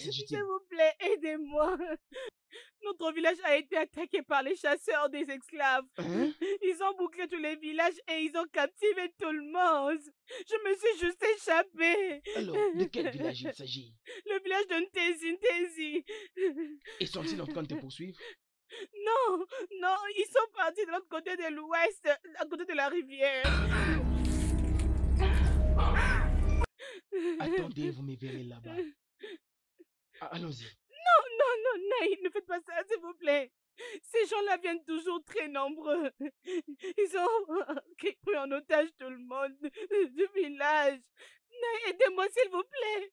qui S'il s'agit-il? vous plaît, aidez-moi. Notre village a été attaqué par les chasseurs des esclaves. Hein? Ils ont bouclé tous les villages et ils ont captivé tout le monde. Je me suis juste échappée. Alors, de quel village il s'agit? Le village de Ntezi. Et sont-ils en train de te poursuivre? Non, non, ils sont partis de l'autre côté de l'ouest, à côté de la rivière. Attendez, vous me verrez là-bas. Allons-y. Non, non, non, Naï, ne faites pas ça, s'il vous plaît. Ces gens-là viennent toujours très nombreux. Ils ont pris en otage tout le monde du village. Naï, aidez-moi, s'il vous plaît.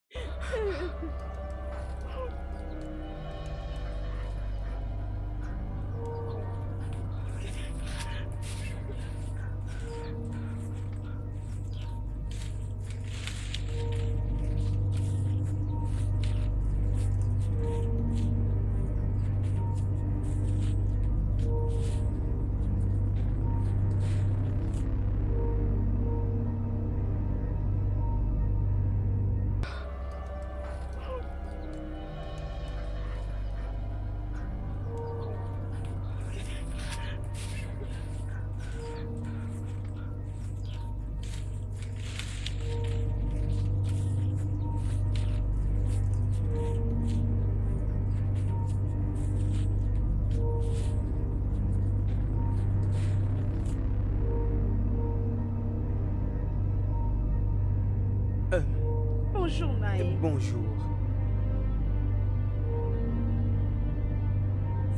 Bonjour, Naï. Bonjour.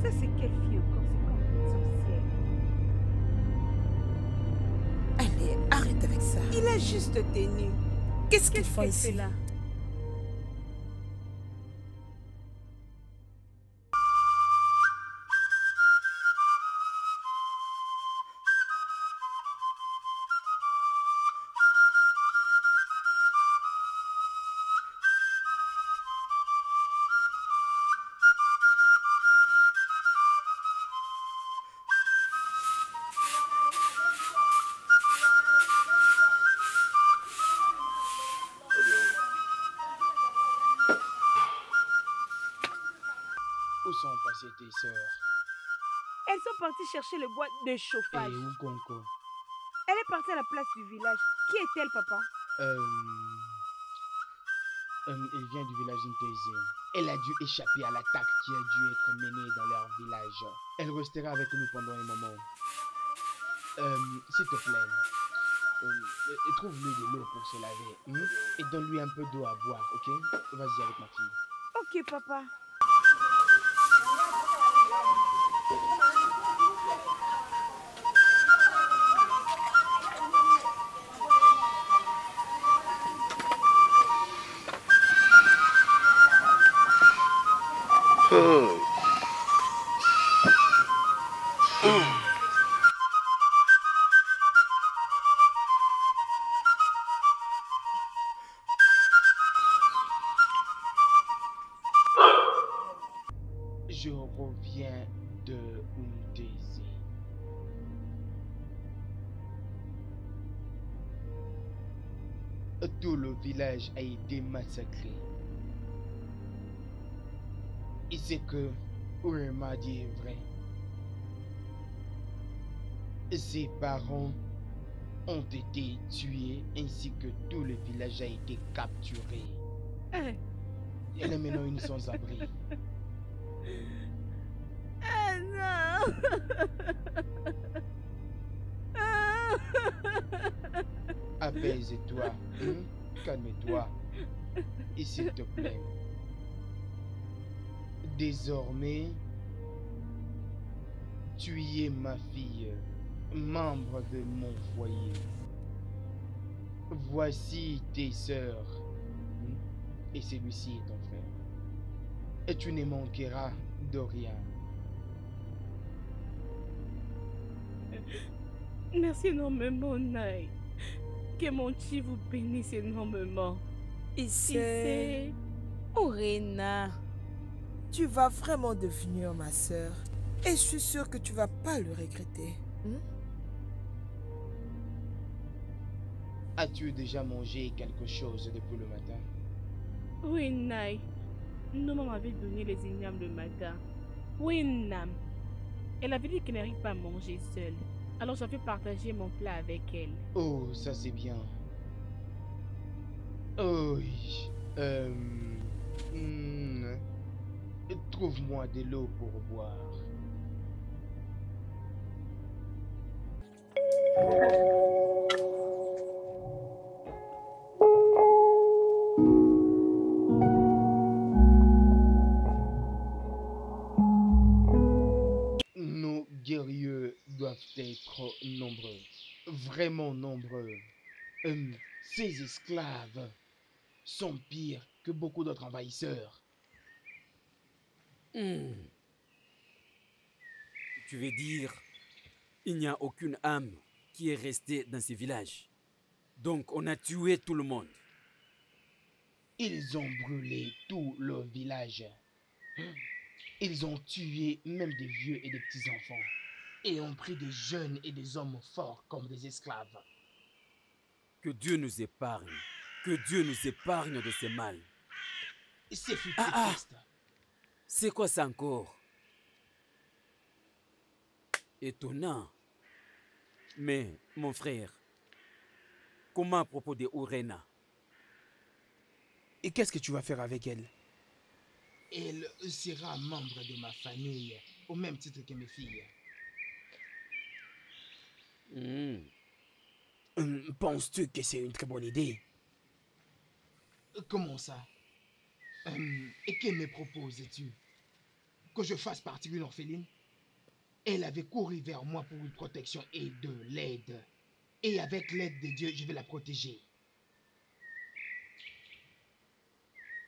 Ça, c'est quelle fille encore? C'est comme une sorcière. Allez, arrête avec ça. Il est juste tenu. Qu'est-ce qu'ils Qu'est-ce font qu'elle fait ici là? Où sont passées tes sœurs? Elles sont parties chercher le bois de chauffage. Et où Gonko? Elle est partie à la place du village. Qui est-elle, papa? Elle vient du village d'Inteze. Elle a dû échapper à l'attaque qui a dû être menée dans leur village. Elle restera avec nous pendant un moment. S'il te plaît, trouve-lui de l'eau pour se laver, et donne-lui un peu d'eau à boire, ok? Vas-y avec ma fille. Ok, papa. Je reviens de Nteze. Tout le village a été massacré. Et c'est que Urema dit est vrai. Ses parents ont été tués ainsi que tout le village a été capturé. Elle est maintenant une sans-abri. Ah non. Apaise-toi, calme-toi, et s'il te plaît. Désormais, tu es ma fille, membre de mon foyer. Voici tes sœurs, et celui-ci est ton frère. Et tu ne manqueras de rien. Merci énormément, Naï. Que mon Chi vous bénisse énormément. Issei, Orena, tu vas vraiment devenir ma sœur. Et je suis sûre que tu vas pas le regretter. As-tu déjà mangé quelque chose depuis le matin? Oui, Naï. Nos mamans avaient donné les ignames le matin. Winam. Elle avait dit qu'elle n'arrive pas à manger seule. Alors j'avais partagé mon plat avec elle. Oh, ça c'est bien. Oh, oui. Trouve-moi de l'eau pour boire. Nos guerriers doivent être nombreux. Vraiment nombreux. Ces esclaves sont pires que beaucoup d'autres envahisseurs. Tu veux dire, il n'y a aucune âme qui est restée dans ces villages. Donc on a tué tout le monde. Ils ont brûlé tout le village. Ils ont tué même des vieux et des petits-enfants. Et ont pris des jeunes et des hommes forts comme des esclaves. Que Dieu nous épargne. Que Dieu nous épargne de ces mal. C'est triste. C'est quoi ça encore? Étonnant. Mais, mon frère, comment à propos de Urena? Et qu'est-ce que tu vas faire avec elle? Elle sera membre de ma famille, au même titre que mes filles. Penses-tu que c'est une très bonne idée? Comment ça? Et que me proposes-tu? Que je fasse partie d'une orpheline? Elle avait couru vers moi pour une protection et de l'aide. Et avec l'aide de Dieu, je vais la protéger.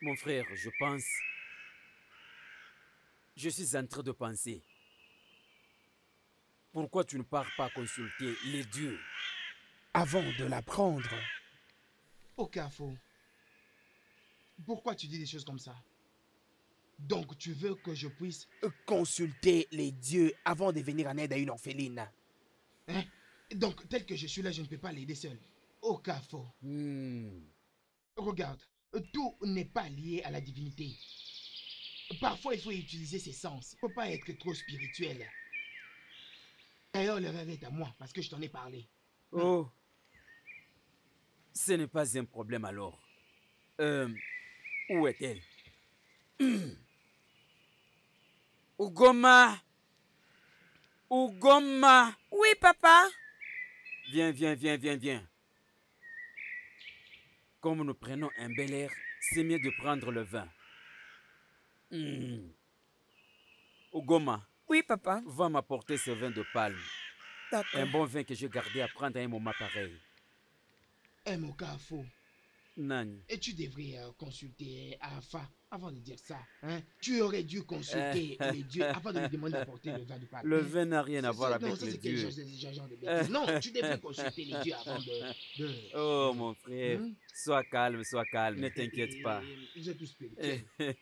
Mon frère, je pense... Je suis en train de penser. Pourquoi tu ne pars pas consulter les dieux avant de la prendre? Okafo, pourquoi tu dis des choses comme ça? Donc tu veux que je puisse consulter les dieux avant de venir en aide à une orpheline? Hein? Donc tel que je suis là, je ne peux pas l'aider seul. Okafo. Regarde, tout n'est pas lié à la divinité. Parfois, il faut utiliser ses sens. Il ne faut pas être trop spirituel. D'ailleurs, le rêve est à moi, parce que je t'en ai parlé. Oh, ce n'est pas un problème alors. Où est-elle? Ugoma! Ugoma! Oui, papa? Viens. Comme nous prenons un bel air, c'est mieux de prendre le vin. Ugoma. Oui, papa. Va m'apporter ce vin de palme. D'accord. Un bon vin que j'ai gardé à prendre à un moment pareil. Mokafo. Nani. Et tu devrais consulter Afa avant de dire ça. Hein? Tu aurais dû consulter les dieux avant de lui demander d'apporter le vin de palme. Le vin n'a rien à voir avec les dieux. Non, tu devrais consulter les dieux avant de... Oh mon frère, sois calme, ne t'inquiète pas. Vous êtes tous spirituels. Vous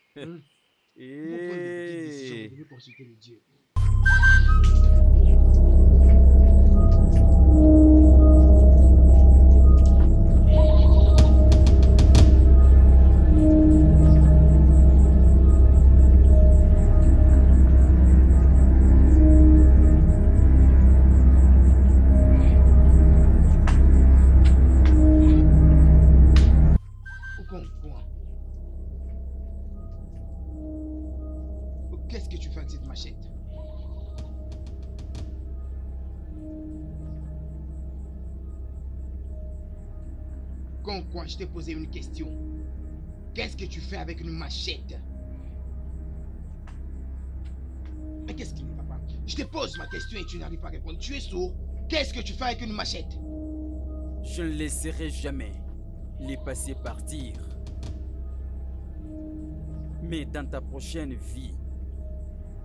prenez des décisions, vous devez consulter les dieux. Qu'est-ce que tu fais avec cette machette? Quoi, je t'ai posé une question. Qu'est-ce que tu fais avec une machette? Mais qu'est-ce qui ne va pas? Je te pose ma question et tu n'arrives pas à répondre. Tu es sourd. Qu'est-ce que tu fais avec une machette? Je ne laisserai jamais les passés partir. Mais dans ta prochaine vie,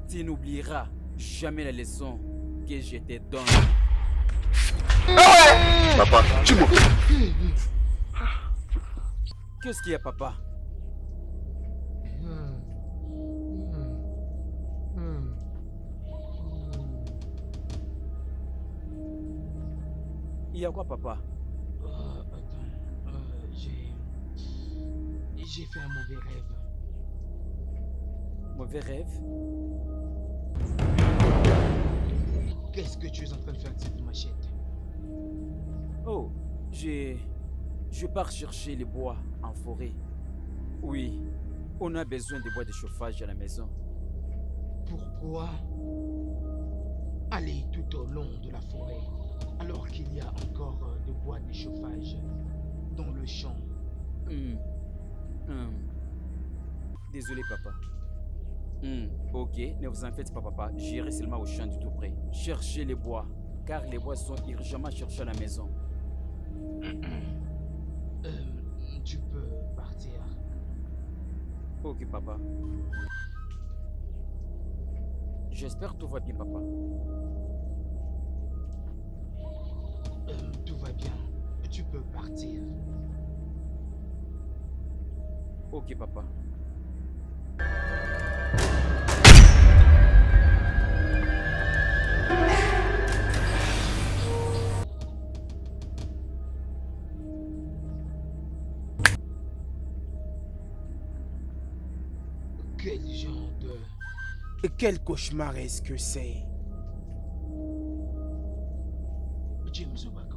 tu n'oublieras jamais la leçon que je te donne. Papa, tu m'as... Qu'est-ce qu'il y a, papa? Il y a quoi, papa? Attends, j'ai fait un mauvais rêve. Mauvais rêve? Qu'est-ce que tu es en train de faire de cette machette? Oh, je pars chercher les bois en forêt. Oui, on a besoin de bois de chauffage à la maison. Pourquoi aller tout au long de la forêt alors qu'il y a encore de bois de chauffage dans le champ? Désolé, papa. Ok, ne vous en faites pas, papa. J'irai seulement au champ du tout près. Cherchez les bois, car les bois sont urgemment cherchés à la maison. Tu peux partir. Ok, papa. J'espère que tout va bien, papa. Tout va bien. Tu peux partir. Ok, papa. Quel genre de... Quel cauchemar est-ce que c'est? James Obago.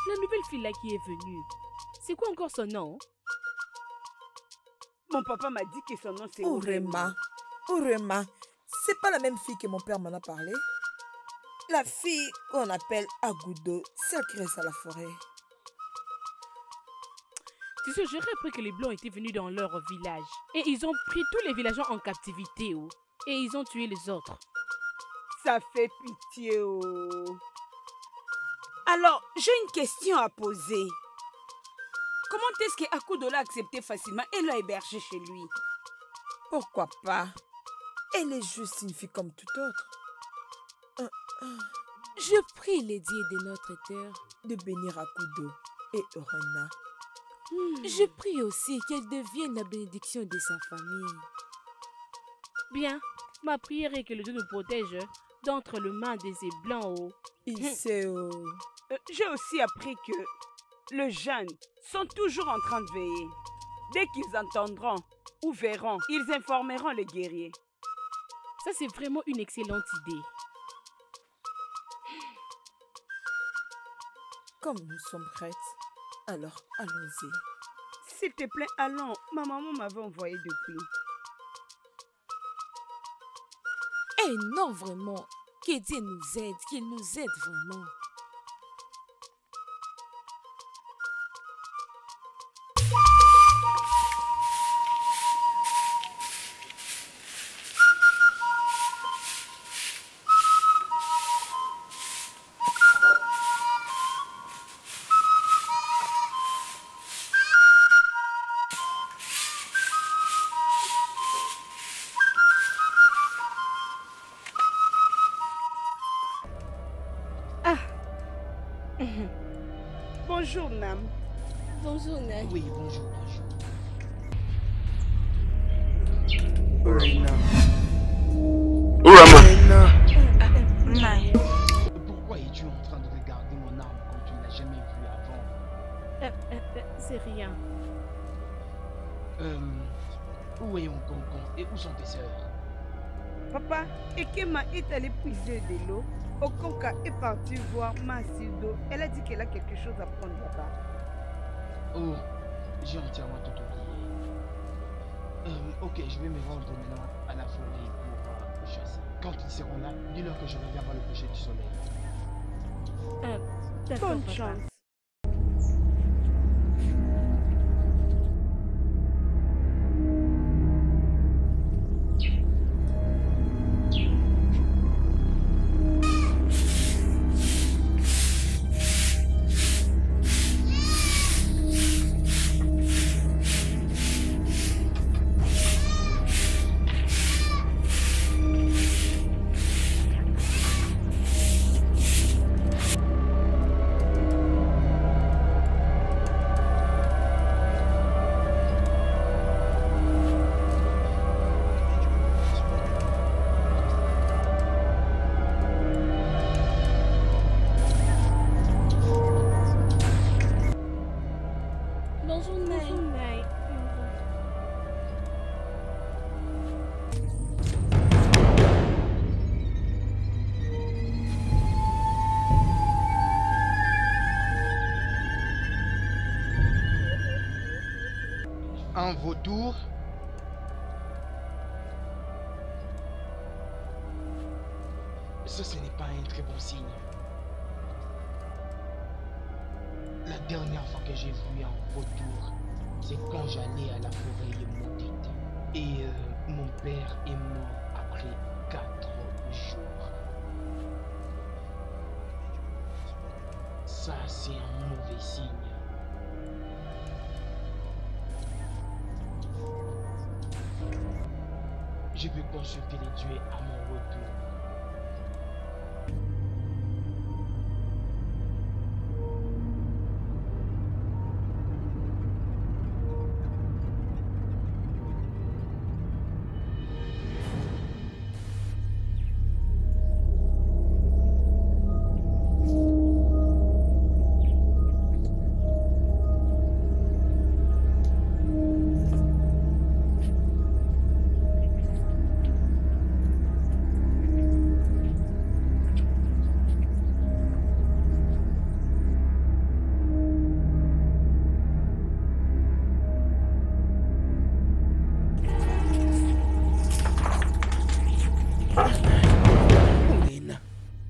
La nouvelle fille là qui est venue, c'est quoi encore son nom? Mon papa m'a dit que son nom c'est Urema. Urema. C'est pas la même fille que mon père m'en a parlé. La fille qu'on appelle Agoudo, celle qui reste à la forêt. Tu sais, j'aurais appris que les Blancs étaient venus dans leur village. Et ils ont pris tous les villageois en captivité. Oh. Et ils ont tué les autres. Ça fait pitié, oh. Alors, j'ai une question à poser. Comment est-ce que Akudo l'a accepté facilement et l'a hébergé chez lui? Pourquoi pas? Elle est juste une fille comme toute autre. Je prie les dieux de notre terre de bénir Akudo et Urena. Je prie aussi qu'elle devienne la bénédiction de sa famille. Bien, ma prière est que le Dieu nous protège d'entre le main des Blancs. Oh. Iseo. J'ai aussi appris que les jeunes sont toujours en train de veiller. Dès qu'ils entendront ou verront, ils informeront les guerriers. Ça, c'est vraiment une excellente idée. Comme nous sommes prêtes, alors allons-y. S'il te plaît, allons. Ma maman m'avait envoyé depuis. Eh non, vraiment. Que Dieu nous aide, qu'il nous aide vraiment. Bonjour, Nam. Bonjour, Nai. Oui, bonjour, bonjour. Reina. Nai. Pourquoi es-tu en train de regarder mon arme comme tu ne l'as jamais vu avant? C'est rien. Où est mon concon et où sont tes sœurs? Papa, Ekema est allée puiser de l'eau. Okonka est parti voir Masildo. Elle a dit qu'elle a quelque chose à prendre là-bas. Oh, j'ai entièrement tout oublié. Ok, je vais me rendre maintenant à la forêt pour chasser. Quand ils seront là, dis-leur que je reviens voir le coucher du soleil. D'accord, Bonne papa. chance. Bonjour, Nai. Bonjour, Nai. Un vautour? Ça, ce n'est pas un très bon signe. La dernière fois que j'ai vu un vautour, c'est quand j'allais à la forêt maudite. Et mon père est mort après 4 jours. Ça, c'est un mauvais signe. Je vais consulter les dieux à mon retour.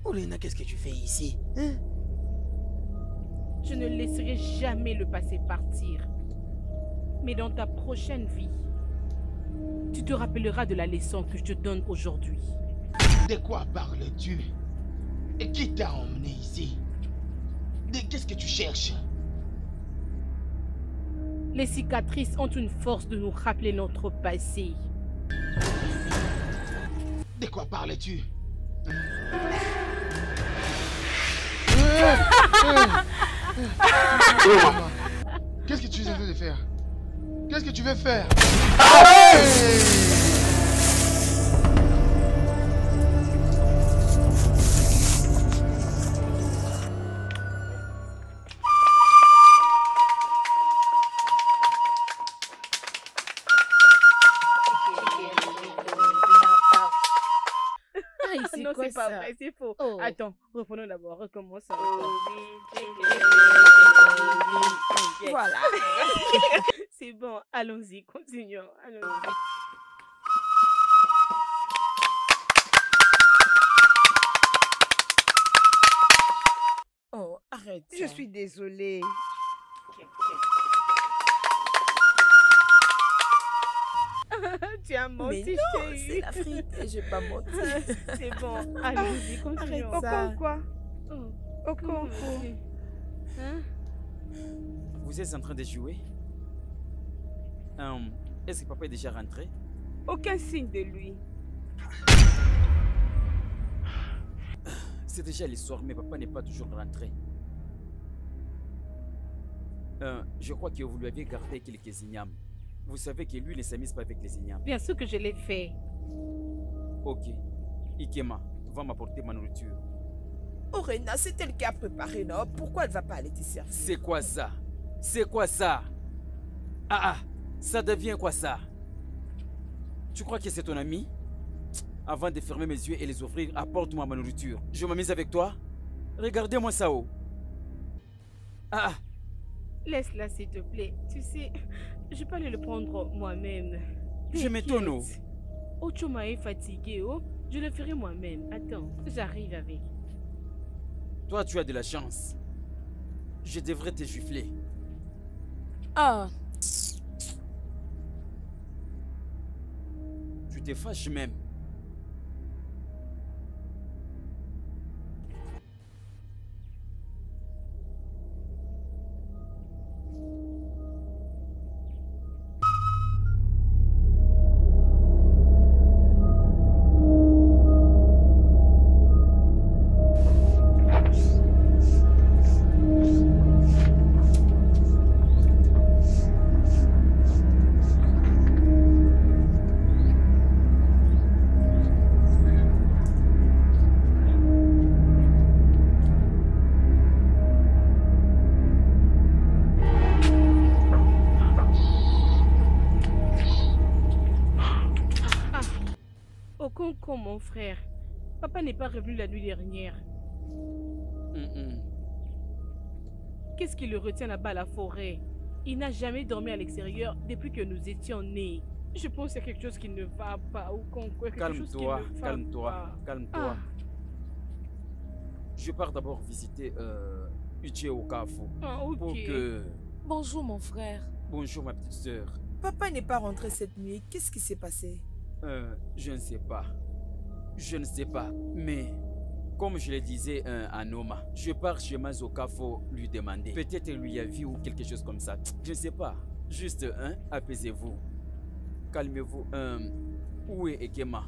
Olena, qu'est-ce que tu fais ici? Hein? Je ne laisserai jamais le passé partir. Mais dans ta prochaine vie, tu te rappelleras de la leçon que je te donne aujourd'hui. De quoi parles-tu? Et qui t'a emmené ici? Qu'est-ce que tu cherches? Les cicatrices ont une force de nous rappeler notre passé. De quoi parles-tu? Qu'est-ce que tu es en train de faire? Qu'est-ce que tu veux faire? c'est pas ça. vrai, c'est faux. Oh. Attends, reprenons d'abord, recommençons. Voilà. C'est bon, allons-y, continuons. Allons-y. Oh, arrête. Je suis désolée. Tu as Mais menti, non, chérie. c'est la frite et je vais pas mentir. C'est bon, allons-y, continuons. Arrête ça. Quoi? Oh, Okonko. hein? Vous êtes en train de jouer? Est-ce que papa est déjà rentré? Aucun signe de lui. C'est déjà l'histoire, mais papa n'est pas toujours rentré. Je crois que vous lui avez gardé quelques ignames. Vous savez que lui ne s'amuse pas avec les ignames. Bien sûr que je l'ai fait. Ok. Ikema, va m'apporter ma nourriture. Oh, Rena, c'est elle qui a préparé, non? Pourquoi elle va pas aller te servir? C'est quoi ça? C'est quoi ça? Ah, ça devient quoi ça? Tu crois que c'est ton ami? Avant de fermer mes yeux et les ouvrir, apporte-moi ma nourriture. Je m'amuse avec toi? Regardez-moi ça haut. Laisse-la, s'il te plaît. Tu sais, je peux aller le prendre moi-même. Je m'étonne. Oh. Ochoma est fatigué, oh. Je le ferai moi-même. Attends, j'arrive avec. Toi, tu as de la chance. Je devrais te gifler. Ah, Tu te fâches même. Okonko, mon frère. Papa n'est pas revenu la nuit dernière. Qu'est-ce qui le retient là-bas à la forêt? Il n'a jamais dormi à l'extérieur depuis que nous étions nés. Je pense qu'il y a quelque chose qui ne va pas. Okonko, Calme-toi, calme-toi, calme-toi. Je pars d'abord visiter Uche Okafu. Ok. Pour que... bonjour mon frère. Bonjour ma petite sœur. Papa n'est pas rentré cette nuit. Qu'est-ce qui s'est passé? Je ne sais pas. Je ne sais pas. Mais comme je le disais à Noma, je pars chez Mazokafo lui demander. Peut-être lui a vu ou quelque chose comme ça. Je ne sais pas. Juste, apaisez-vous. Calmez-vous. Où est Ekema?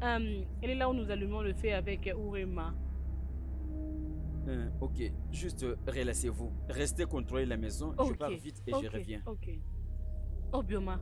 Elle est là où nous allumons le feu avec Urema. Ok, juste relâchez-vous. Restez contrôler la maison. Je pars vite et je reviens. Ok. Obioma.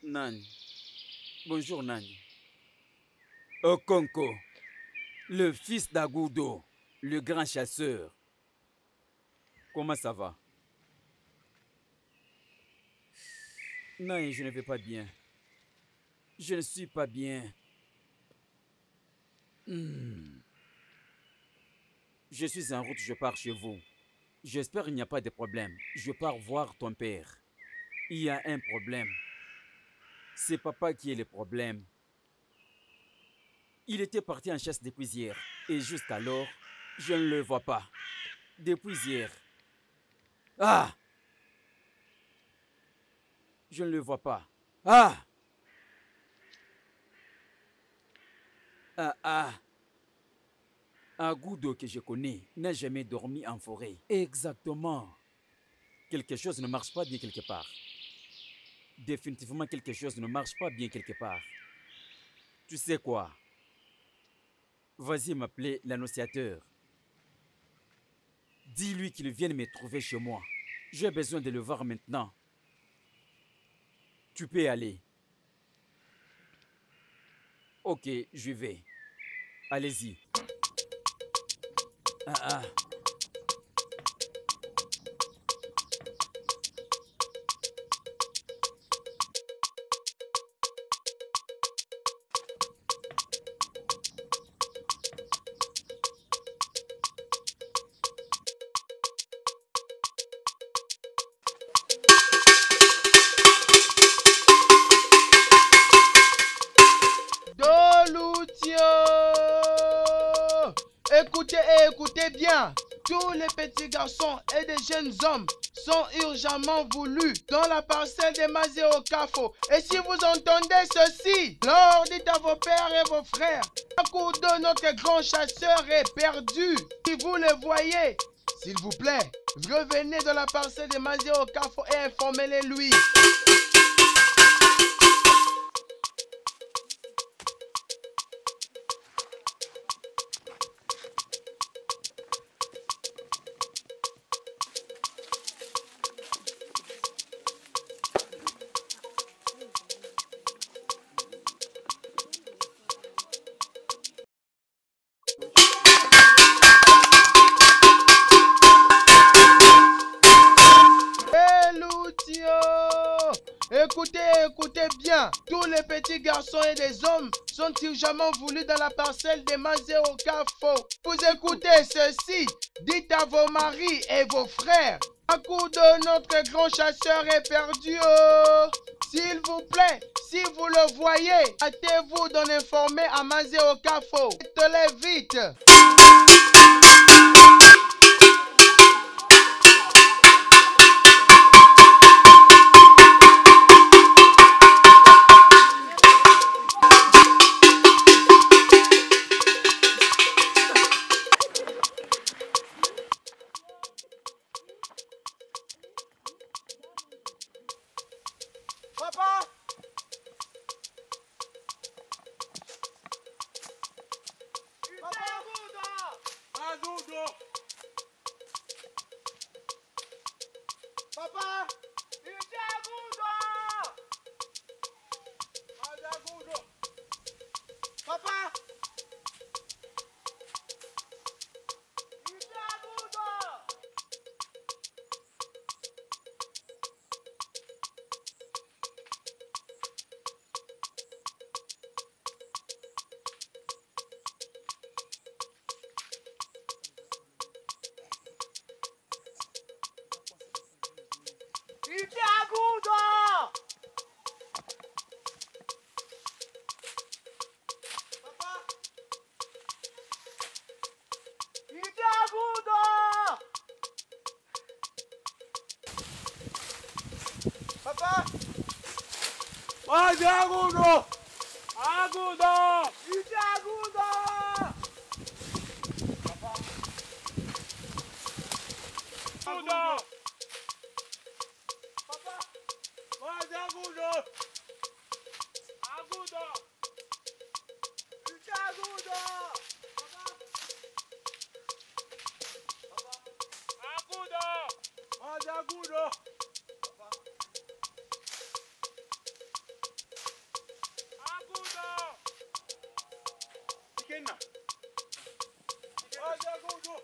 Nani. Bonjour Nani. Okonko, le fils d'Agudo, le grand chasseur. Comment ça va? Nani, je ne vais pas bien. Je ne suis pas bien. Je suis en route, je pars chez vous. J'espère qu'il n'y a pas de problème. Je pars voir ton père. Il y a un problème. C'est papa qui est le problème. Il était parti en chasse depuis hier. Et jusqu'alors, je ne le vois pas. Depuis hier. Ah! Je ne le vois pas. Ah! Agoudo que je connais n'a jamais dormi en forêt. Exactement. Quelque chose ne marche pas bien quelque part. Définitivement quelque chose ne marche pas bien quelque part. Tu sais quoi? Vas-y m'appeler l'annonciateur. Dis-lui qu'il vienne me trouver chez moi. J'ai besoin de le voir maintenant. Tu peux aller. Ok, je vais. Allez-y. Écoutez bien, tous les petits garçons et des jeunes hommes sont urgemment voulus dans la parcelle de Mazeo Kafo. Et si vous entendez ceci, alors dites à vos pères et vos frères, Akudo, notre grand chasseur, est perdu. Si vous le voyez, s'il vous plaît, revenez dans la parcelle de Mazeo Kafo et informez-les lui. Écoutez bien, tous les petits garçons et des hommes sont urgemment voulus dans la parcelle de Mazeo Kafo. Vous écoutez ceci, dites à vos maris et vos frères, Akudo, notre grand chasseur, est perdu. S'il vous plaît, si vous le voyez, hâtez-vous d'en informer à Mazeo Kafo. Faites-le vite. Papa! Agoudo! Papa! Agoudo! Papa! Papa! Agoudo! Agoudo! Agoudo! Papa! Agoudo! Agoudo! Agoudo! Ikenna. Agoudo.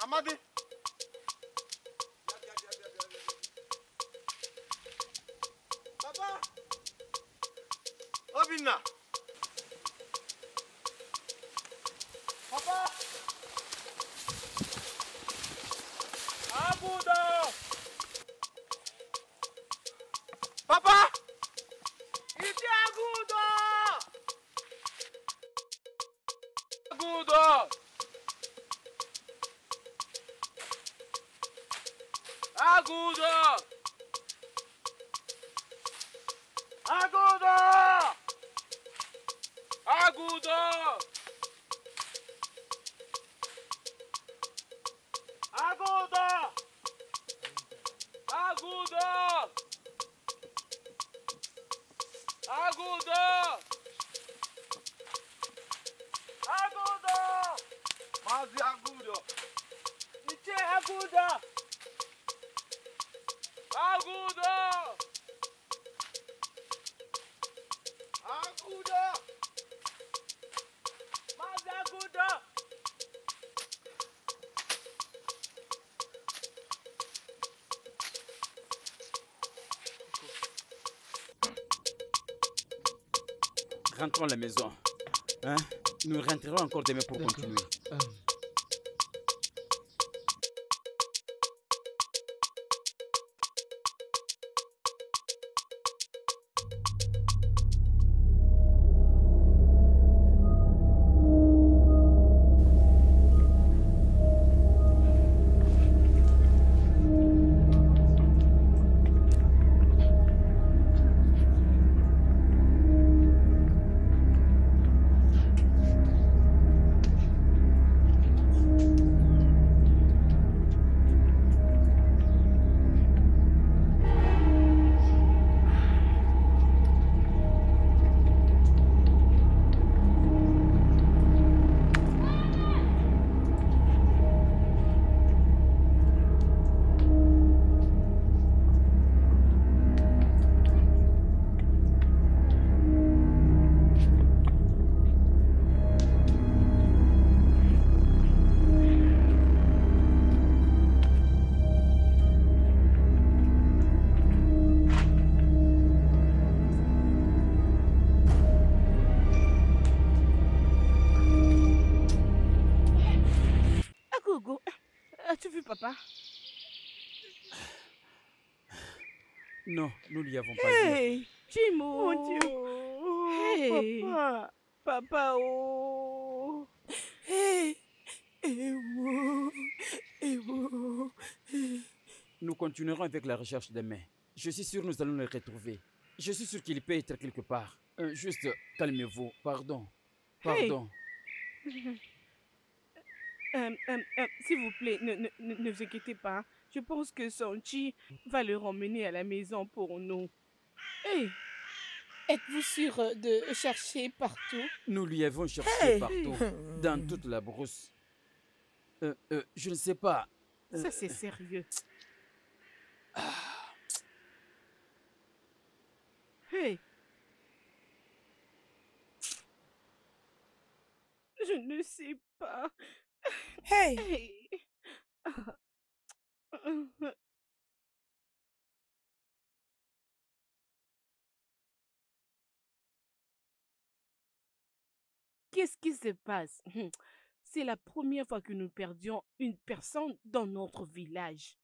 Amadi. Papa. Obinna. Papa! Iti agudo! Agudo! Agudo! Agudo! Agudo! Agudo! Agudo! Agudo! Agudo! Mazi agudo! Ite agudo! Agudo! Agudo! Mazi agudo! Rentrons à la maison. Hein? Nous rentrerons encore demain pour continuer. Agogo, as-tu vu papa? Non, nous n'y avons pas vu. Hey, Chimo. Mon Dieu. Hey. Papa. Papa, oh. Hey. Ewo. Ewo. Nous continuerons avec la recherche demain. Je suis sûr que nous allons le retrouver. Je suis sûr qu'il peut être quelque part. Juste, calmez-vous. Pardon. Pardon. S'il vous plaît, ne vous inquiétez pas. Je pense que Sanchi va le ramener à la maison pour nous. Hey, êtes-vous sûr de chercher partout? Nous lui avons cherché partout, dans toute la brousse. Je ne sais pas. Ça, c'est sérieux. Hey. Je ne sais pas. Hey. Hey. Qu'est-ce qui se passe? C'est la première fois que nous perdions une personne dans notre village.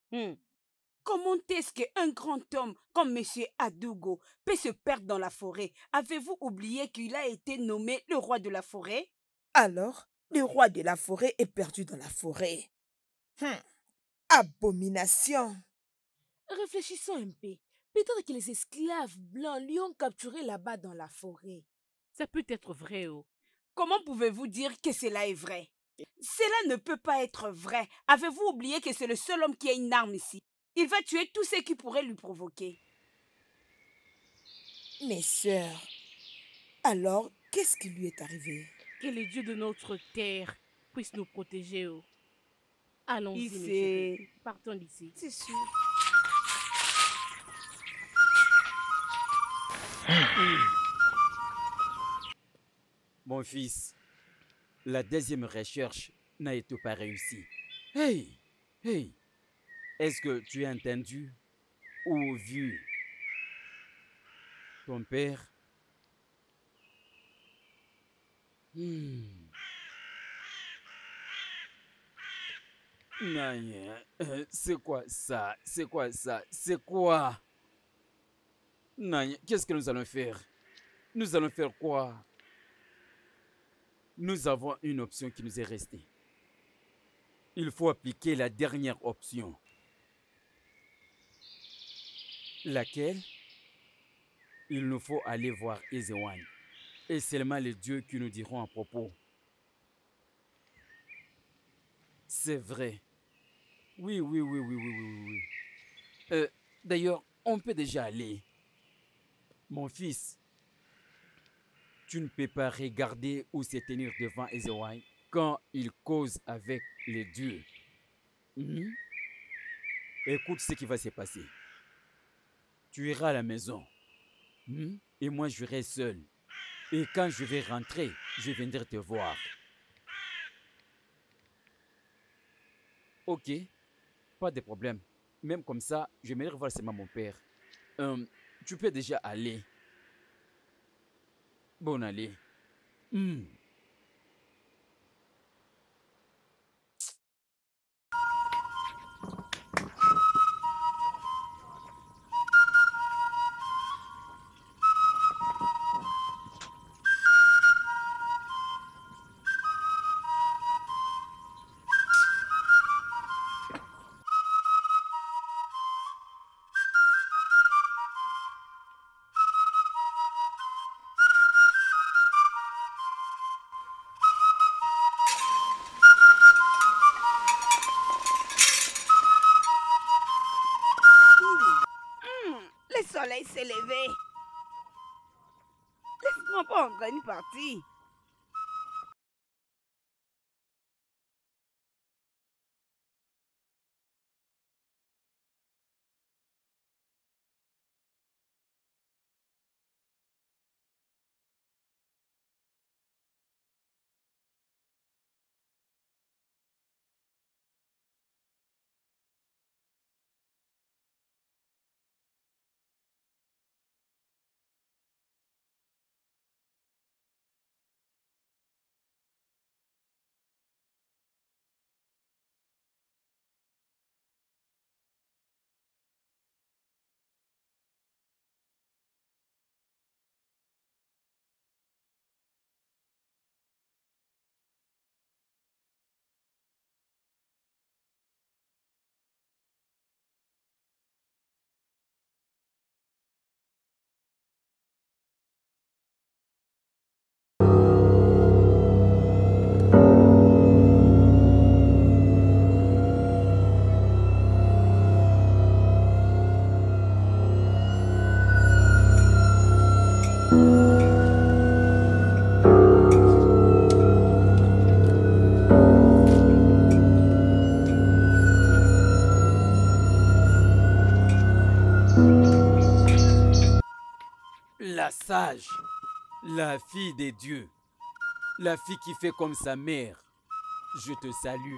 Comment est-ce qu'un grand homme comme M. Adougo peut se perdre dans la forêt? Avez-vous oublié qu'il a été nommé le roi de la forêt? Alors, le roi de la forêt est perdu dans la forêt. Abomination. Réfléchissons un peu. Peut-être que les esclaves blancs lui ont capturé là-bas dans la forêt. Ça peut être vrai, oh. Comment pouvez-vous dire que cela est vrai? Cela ne peut pas être vrai. Avez-vous oublié que c'est le seul homme qui a une arme ici? Il va tuer tous ceux qui pourraient lui provoquer. Mes sœurs, alors, qu'est-ce qui lui est arrivé? Que les dieux de notre terre puissent nous protéger, oh. Allons-y, mes Ici. chéris. Partons d'ici. C'est sûr. Mon fils, la deuxième recherche n'a été pas réussie. Hey, hey, est-ce que tu as entendu ou vu ton père? C'est quoi ça? C'est quoi ça? C'est quoi? Naya, qu'est-ce que nous allons faire? Nous allons faire quoi? Nous avons une option qui nous est restée. Il faut appliquer la dernière option. Laquelle? Il nous faut aller voir Ezewan. Et seulement les dieux qui nous diront à propos. C'est vrai. Oui. D'ailleurs, on peut déjà aller. Mon fils, tu ne peux pas regarder ou se tenir devant Ezewan quand il cause avec les dieux. Écoute ce qui va se passer. Tu iras à la maison. Et moi, je serai seul. Et quand je vais rentrer, je viendrai te voir. Ok, pas de problème. Même comme ça, je vais voir seulement mon père. Tu peux déjà aller. Bon, allez. Le soleil s'est levé. Laisse-moi prendre une partie. La sage, la fille des dieux, la fille qui fait comme sa mère, je te salue.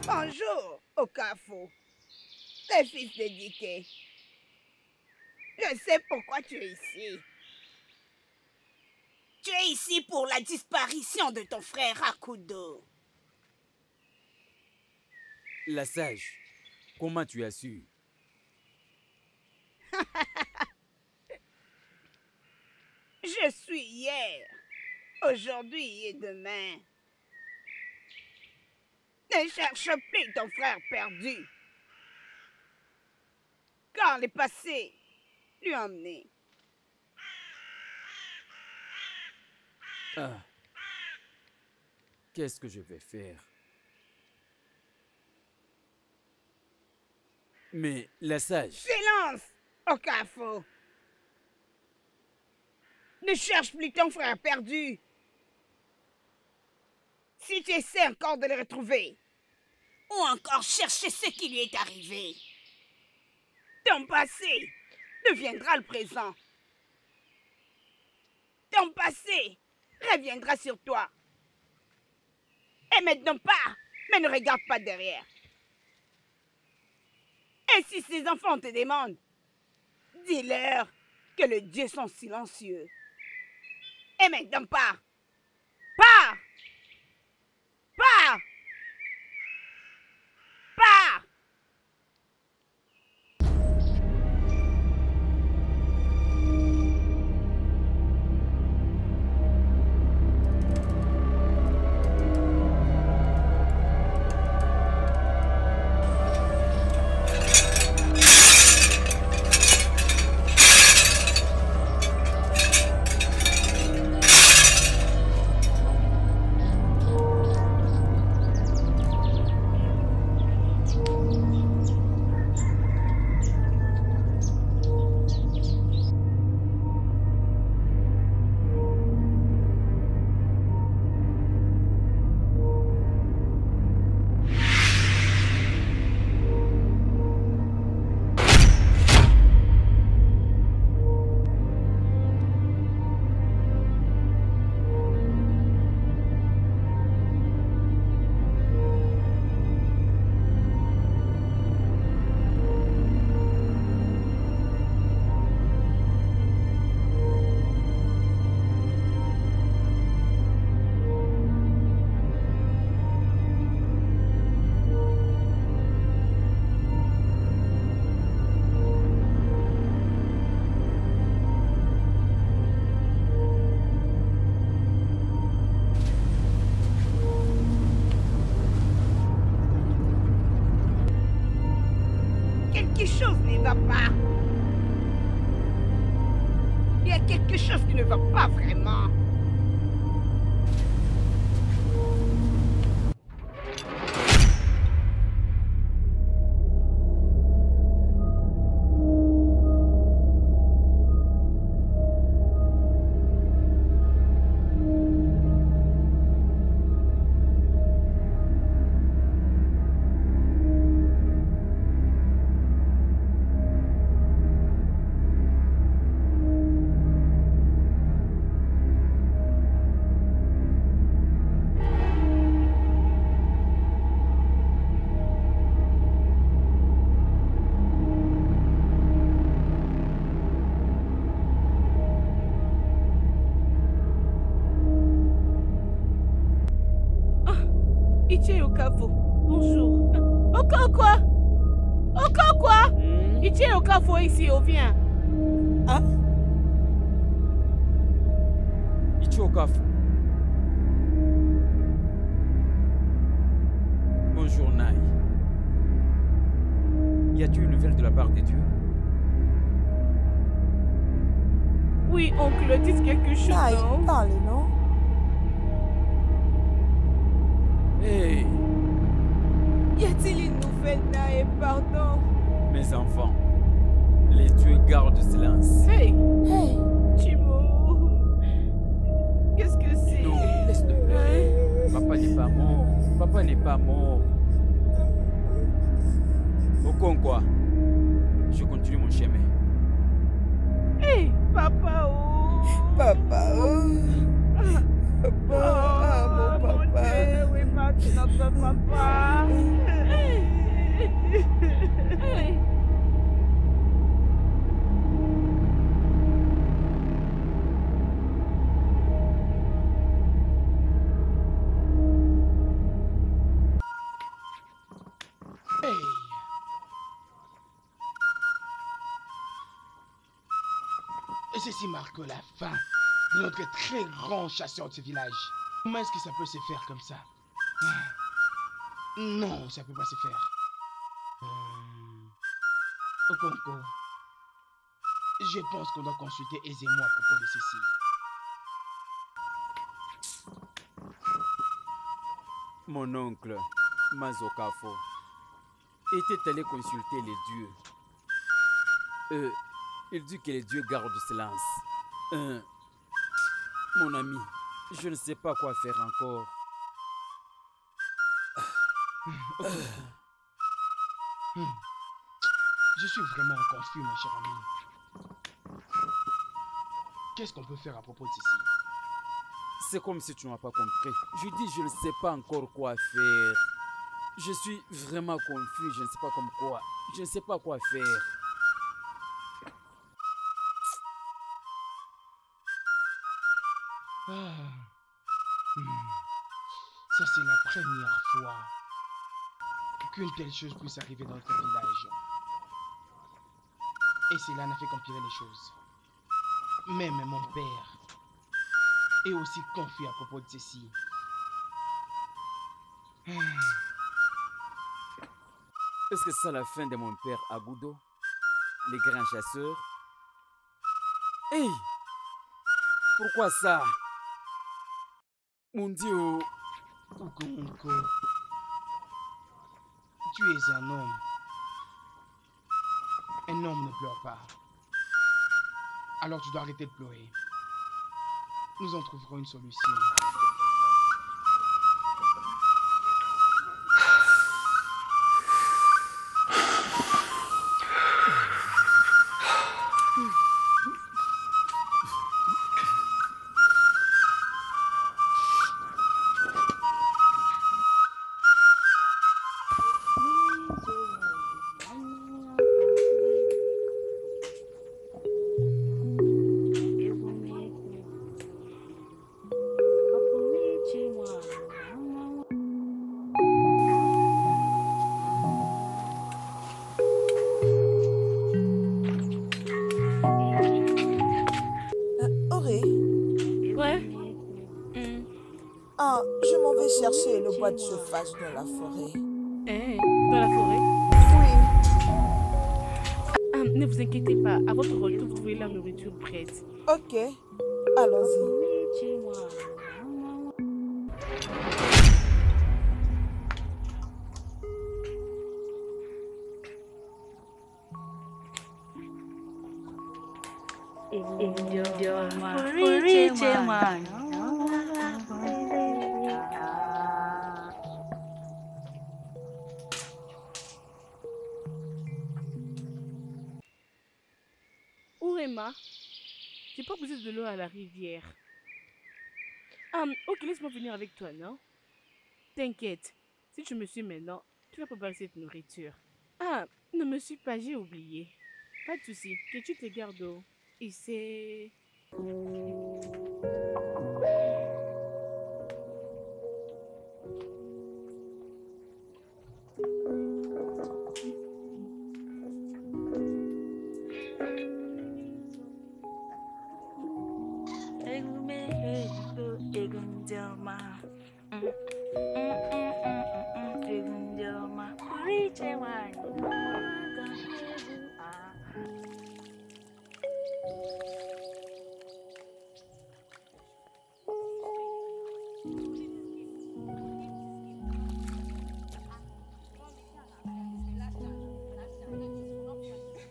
Bonjour, Okafo, le fils de Dike. Je sais pourquoi tu es ici. Tu es ici pour la disparition de ton frère Akudo. La sage, comment tu as su? Je suis hier, aujourd'hui et demain. Ne cherche plus ton frère perdu. Car le passé lui a emmené. Ah. Qu'est-ce que je vais faire? Mais la sage... Silence, Okafo. Ne cherche plus ton frère perdu. Si tu essaies encore de le retrouver, ou encore chercher ce qui lui est arrivé, ton passé deviendra le présent. Ton passé reviendra sur toi. Et maintenant pas, mais ne regarde pas derrière. Et si ces enfants te demandent, dis-leur que les dieux sont silencieux. Et maintenant, pars. Pars. Pars. Pars. Quelque chose ne va pas. Il y a quelque chose qui ne va pas vraiment. Ichie Okafo, bonjour. Okokwa Okokwa Ichie Okafo ici, on vient. Hein? Ichie Okafo. Bonjour, Nai. Y a-t-il une nouvelle de la part de Dieu? Oui, oncle, dites quelque chose, Ah, non? il parle, non? Hey, Y a-t-il une nouvelle, Nae? Pardon. mes enfants, les dieux gardent silence. Hey, Hey! Chimo. Qu'est-ce que c'est? Non, laisse-le. Hein? Papa n'est pas mort. Papa n'est pas mort. Okonkwa, je continue mon chemin. Hey, papa, oh. Papa, oh! Papa, ah, mon Mon papa! Dieu, où est parti notre papa? Hey. Hey! Et ceci marque la fin de notre très grand chasseur de ce village. Comment est-ce que ça peut se faire comme ça? Non, ça peut pas se faire. Okonko, je pense qu'on doit consulter aisément à propos de ceci. Mon oncle, Mazokafo, était allé consulter les dieux. Il dit que les dieux gardent silence. Mon ami, je ne sais pas quoi faire encore. Je suis vraiment confus, mon cher ami. Qu'est-ce qu'on peut faire à propos de ceci? C'est comme si tu n'as pas compris. Je dis, je ne sais pas encore quoi faire. Je suis vraiment confus, je ne sais pas comme quoi. Je ne sais pas quoi faire. Ah. Ça, c'est la première fois qu'une telle chose puisse arriver dans notre village. Et cela n'a fait qu'empirer les choses. Même mon père est aussi confus à propos de ceci. Est-ce que c'est la fin de mon père Agoudo, les grands chasseurs? Hey! Pourquoi ça? Mon Dieu! Ukonko, tu es un homme. Un homme ne pleure pas. Alors tu dois arrêter de pleurer. Nous en trouverons une solution. Auré, Ouais. je m'en vais chercher le bois de chauffage dans la forêt. Dans la forêt? Oui. Ne vous inquiétez pas, à votre retour, vous trouvez la nourriture prête. Ok, allons-y. Urema, j'ai pas besoin de l'eau à la rivière. Ok, laisse-moi venir avec toi, non? T'inquiète, si tu me suis maintenant, tu vas préparer cette nourriture. Ne me suis pas, j'ai oublié. Pas de souci, que tu te gardes au... Et c'est...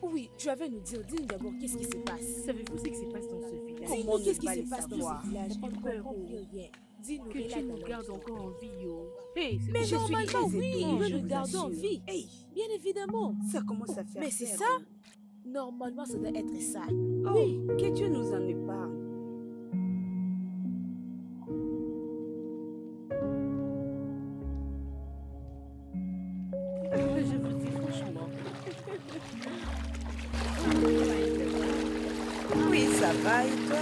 Oui, tu avais nous dire, dis-nous d'abord qu'est-ce qui se passe. Savez-vous ce qui se passe dans ce village? Dis-nous qu'est-ce qui se pas passe le dans savoir. ce village. J'ai On ne peur, comprend oh. plus rien. Dis-nous Que tu nous gardes encore en vie, yo. Hey, Mais je suis normalement, très oui, étonnée, nous je nous vous gardons en assure. vie. Hey, Bien évidemment. ça commence à faire Mais c'est peur, ça. oh. Normalement, ça doit être ça. Oui, que Dieu nous en épargne. Je vous dis franchement. Oui, ça va et toi?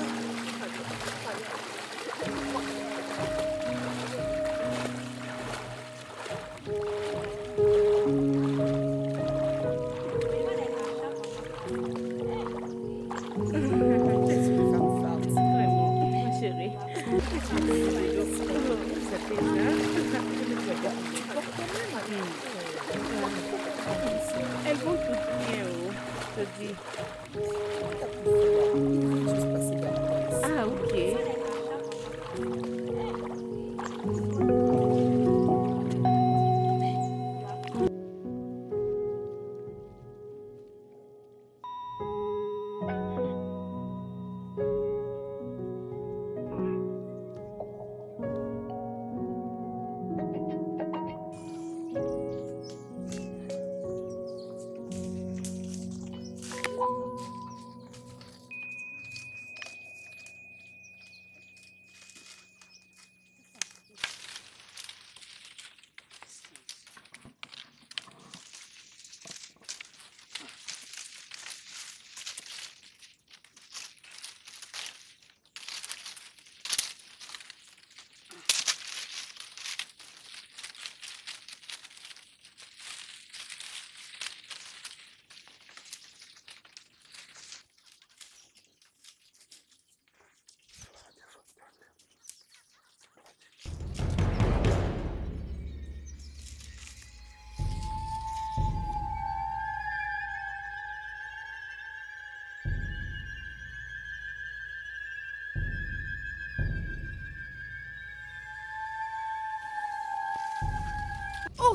Qu'est-ce que femme forte. Vraiment, ma chérie. Ça fait Elles vont toutes bien, oh. Je te dis. Il faut juste passer par là. Ah, ok.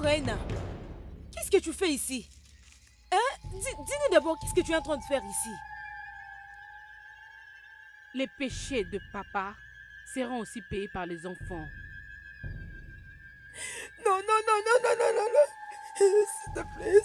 Reina, qu'est-ce que tu fais ici? Hein? Dis-nous d'abord, qu'est-ce que tu es en train de faire ici? Les péchés de papa seront aussi payés par les enfants. Non, non, non, non, non, non, non, non. S'il te plaît.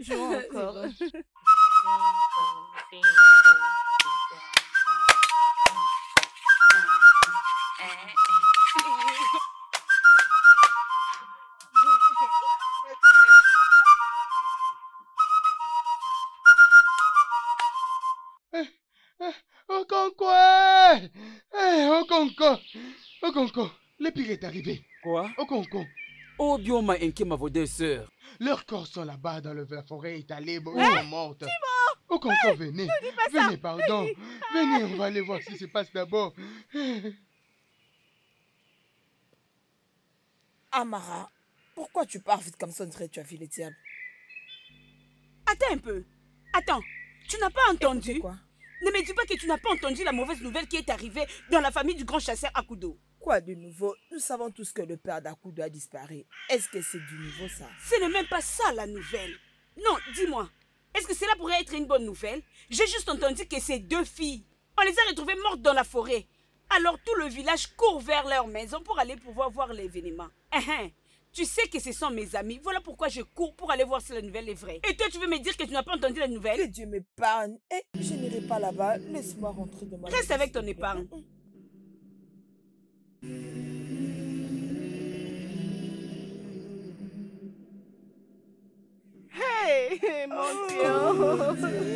Jouons encore. Okonkwo! Okonkwo! Okonkwo! Le pire est arrivé. Quoi? Okonkwo! Oh, Bioma Nkema, vos deux sœurs. Leurs corps sont là-bas dans la forêt étalée, ils sont mortes. Okonkwo, venez. Venez, pardon. Venez, on va aller voir ce qui se passe d'abord. Amara, pourquoi tu pars vite comme ça, on dirait que tu as vu les diables? Attends un peu. Attends, tu n'as pas entendu? Écoutez quoi? Ne me dis pas que tu n'as pas entendu la mauvaise nouvelle qui est arrivée dans la famille du grand chasseur Akudo. Quoi de nouveau? Nous savons tous que le père d'Akudo a disparu. Est-ce que c'est du nouveau ça? Ce n'est même pas ça la nouvelle. Non, dis-moi, est-ce que cela pourrait être une bonne nouvelle? J'ai juste entendu que ces deux filles, on les a retrouvées mortes dans la forêt. Alors tout le village court vers leur maison pour aller pouvoir voir l'événement. Tu sais que ce sont mes amis, voilà pourquoi je cours pour aller voir si la nouvelle est vraie. Et toi, tu veux me dire que tu n'as pas entendu la nouvelle? Que Dieu m'épargne. Eh, je n'irai pas là-bas. Laisse-moi rentrer de ma Reste avec ton épargne. Hey, mon Dieu.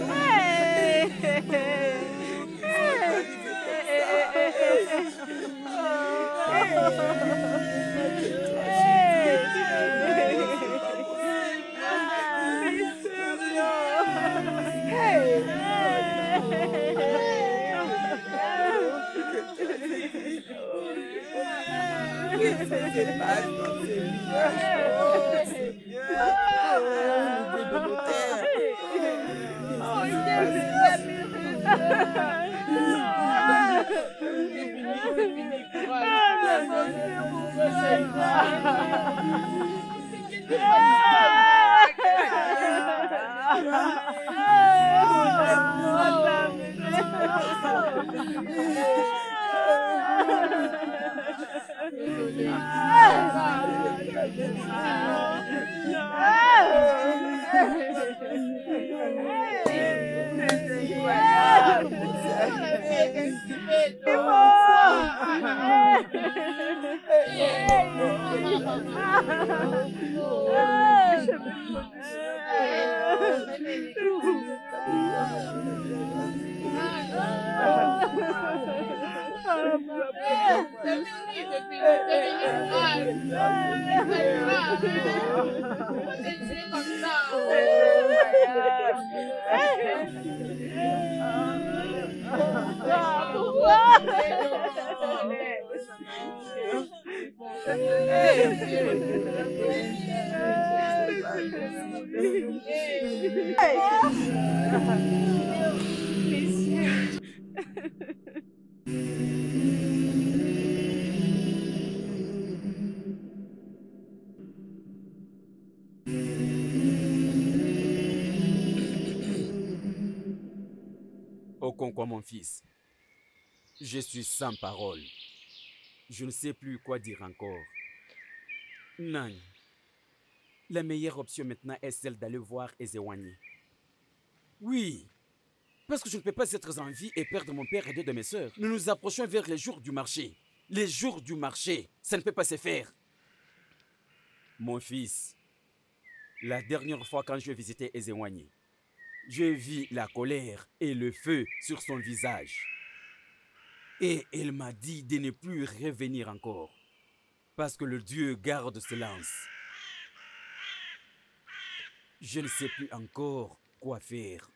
Okonkwo, mon fils, je suis sans parole. Je ne sais plus quoi dire encore. Nan, la meilleure option maintenant est celle d'aller voir Ezewanye. Oui, parce que je ne peux pas être en vie et perdre mon père et deux de mes sœurs. Nous nous approchons vers les jours du marché. Les jours du marché, ça ne peut pas se faire. Mon fils, la dernière fois quand je visitais Ezewanye, je vis la colère et le feu sur son visage. Et elle m'a dit de ne plus revenir encore, parce que le Dieu garde silence. Je ne sais plus encore quoi faire.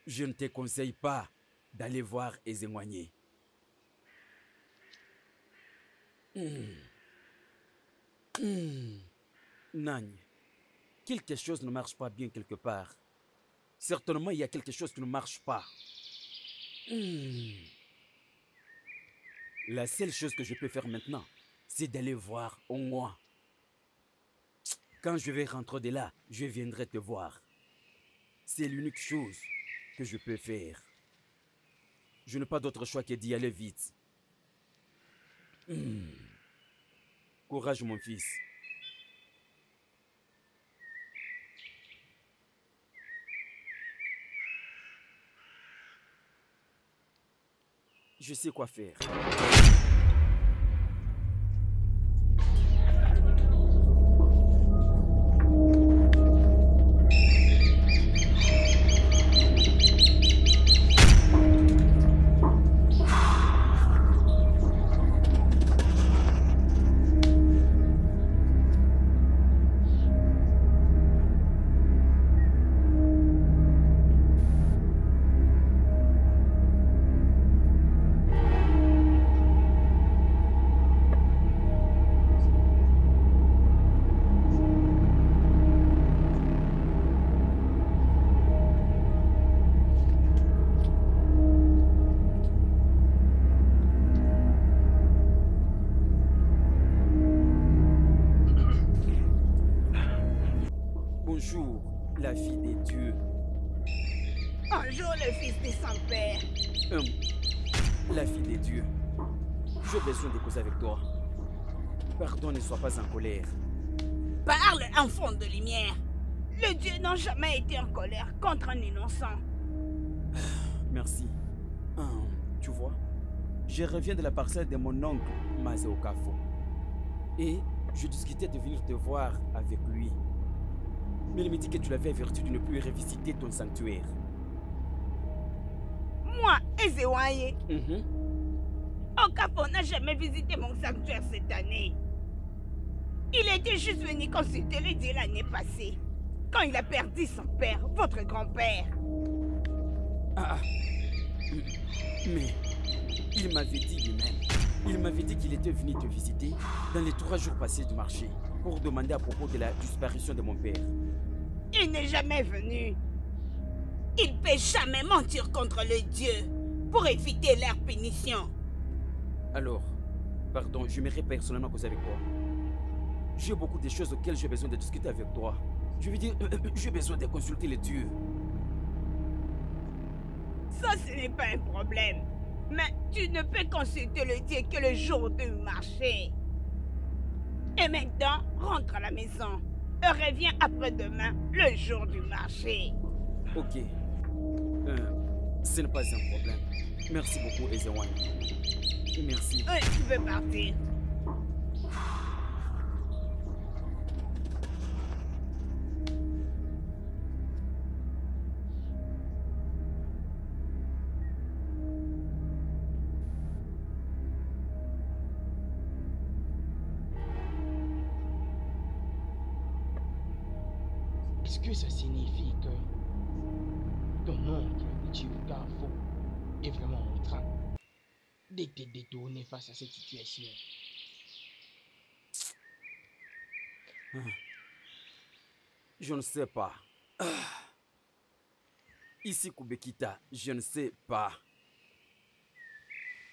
Je ne te conseille pas d'aller voir Ezewanye. Nagne, quelque chose ne marche pas bien quelque part. Certainement, il y a quelque chose qui ne marche pas. La seule chose que je peux faire maintenant, c'est d'aller voir Ongwa. Quand je vais rentrer de là, je viendrai te voir. C'est l'unique chose que je peux faire. Je n'ai pas d'autre choix que d'y aller vite. Courage, mon fils. Je sais quoi faire. Bonjour, la fille des dieux. Bonjour, le fils de son père. La fille des dieux. J'ai besoin de causer avec toi. Pardon, ne sois pas en colère. Parle, enfant de lumière. Les dieux n'ont jamais été en colère contre un innocent. Merci. Tu vois, je reviens de la parcelle de mon oncle, Maze Okafo. Et je discutais de venir te voir avec lui. Mais il me dit que tu l'avais averti de ne plus revisiter ton sanctuaire. Moi, Ezewanye, Okafo n'a jamais visité mon sanctuaire cette année. Il était juste venu consulter les dieux l'année passée, quand il a perdu son père, votre grand-père. Mais il m'avait dit lui-même. Il m'avait dit qu'il était venu te visiter dans les 3 jours passés du marché pour demander à propos de la disparition de mon père. Il n'est jamais venu. Il ne peut jamais mentir contre les dieux pour éviter leur punition. Alors, pardon, j'aimerais personnellement causer avec toi. J'ai beaucoup de choses auxquelles j'ai besoin de discuter avec toi. Je veux dire, j'ai besoin de consulter les dieux. Ça, ce n'est pas un problème. Mais tu ne peux consulter le dieu que le jour du marché. Et maintenant, rentre à la maison. Et reviens après-demain, le jour du marché. Ok. Ce n'est pas un problème. Merci beaucoup, Ezewanye. Merci. Tu peux partir. Est-ce que ça signifie que ton oncle, Chiukafo, est vraiment en train? de te détourner face à cette situation. Je ne sais pas. Ici, Kubekita, je ne sais pas.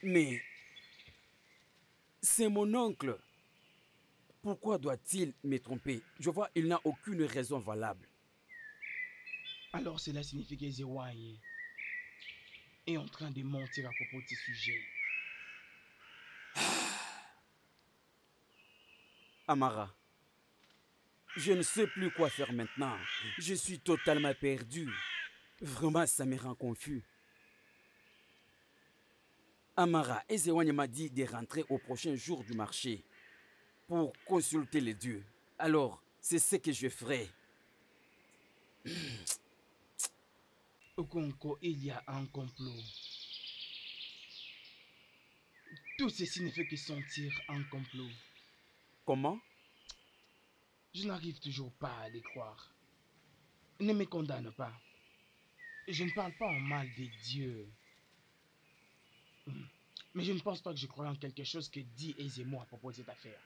Mais c'est mon oncle. Pourquoi doit-il me tromper? Je vois, il n'a aucune raison valable. Alors cela signifie que Zewai est en train de mentir à propos de ce sujet. Amara, je ne sais plus quoi faire maintenant. Je suis totalement perdu. Vraiment, ça me rend confus. Amara, Ezewanye m'a dit de rentrer au prochain jour du marché pour consulter les dieux. Alors, c'est ce que je ferai. Okonko, il y a un complot. Tout ceci ne fait que sentir un complot. Comment? Je n'arrive toujours pas à les croire. Ne me condamne pas. Je ne parle pas en mal des dieux. Mais je ne pense pas que je crois en quelque chose que dit Ezemo à propos de cette affaire.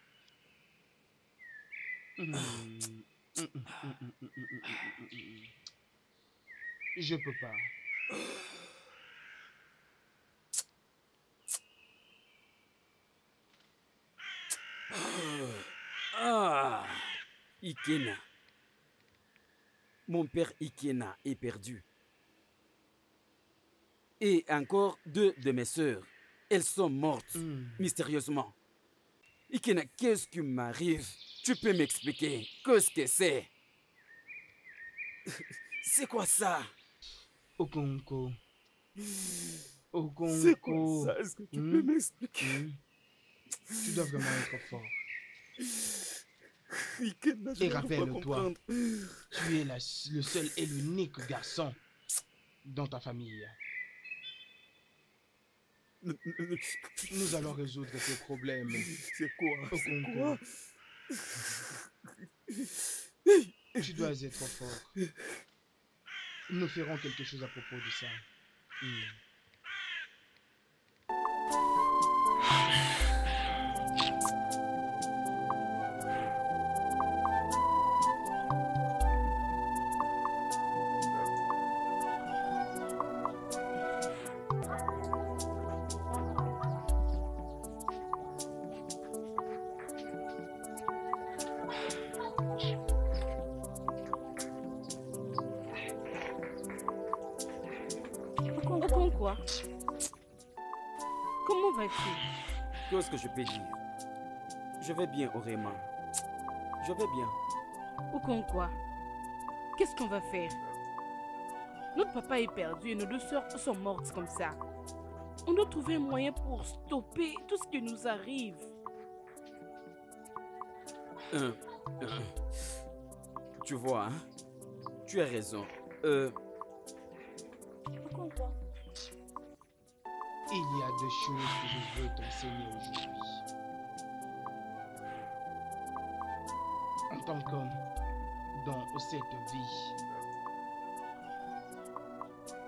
Je peux pas. Ah, Ikena. Mon père Ikena est perdu. Et encore 2 de mes sœurs. Elles sont mortes, mystérieusement. Ikena, qu'est-ce qui m'arrive? Tu peux m'expliquer? Qu'est-ce que c'est? C'est quoi ça? Okonko. Okonko. C'est quoi ça? Est-ce que tu peux m'expliquer? Tu dois vraiment être fort. Ikena, et rappelle-toi, tu es le seul et l'unique garçon dans ta famille. Nous allons résoudre tes problèmes. C'est quoi? C'est quoi? Tu dois être fort. Nous ferons quelque chose à propos de ça. Quoi? Comment vas-tu? Qu'est-ce que je peux dire? Je vais bien, Orema. Je vais bien. Okonkwa, qu'est-ce qu'on va faire? Notre papa est perdu et nos 2 sœurs sont mortes comme ça. On doit trouver un moyen pour stopper tout ce qui nous arrive. Tu vois, hein? Tu as raison. Okonkwa. Il y a 2 choses que je veux t'enseigner aujourd'hui. En tant qu'homme, dans cette vie,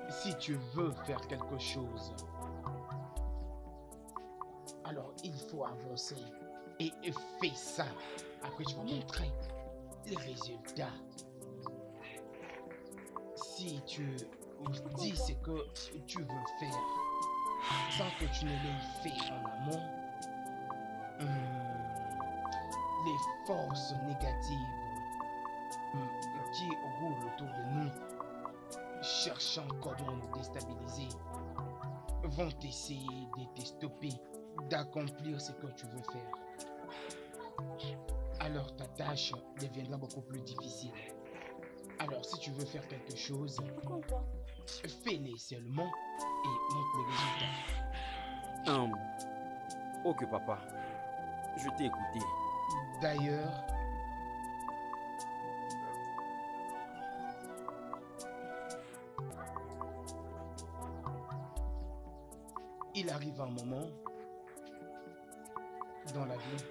si tu veux faire quelque chose, alors il faut avancer et fais ça. Après, tu vas montrer les résultats. Si tu dis ce que tu veux faire, sans que tu ne l'aies fait en amont, les forces négatives qui roulent autour de nous, cherchant comment nous déstabiliser, vont essayer de te stopper, d'accomplir ce que tu veux faire. Alors ta tâche deviendra beaucoup plus difficile. Alors si tu veux faire quelque chose, fais-le seulement et montre les résultats. Ok papa, je t'ai écouté. D'ailleurs, il arrive un moment dans la vie,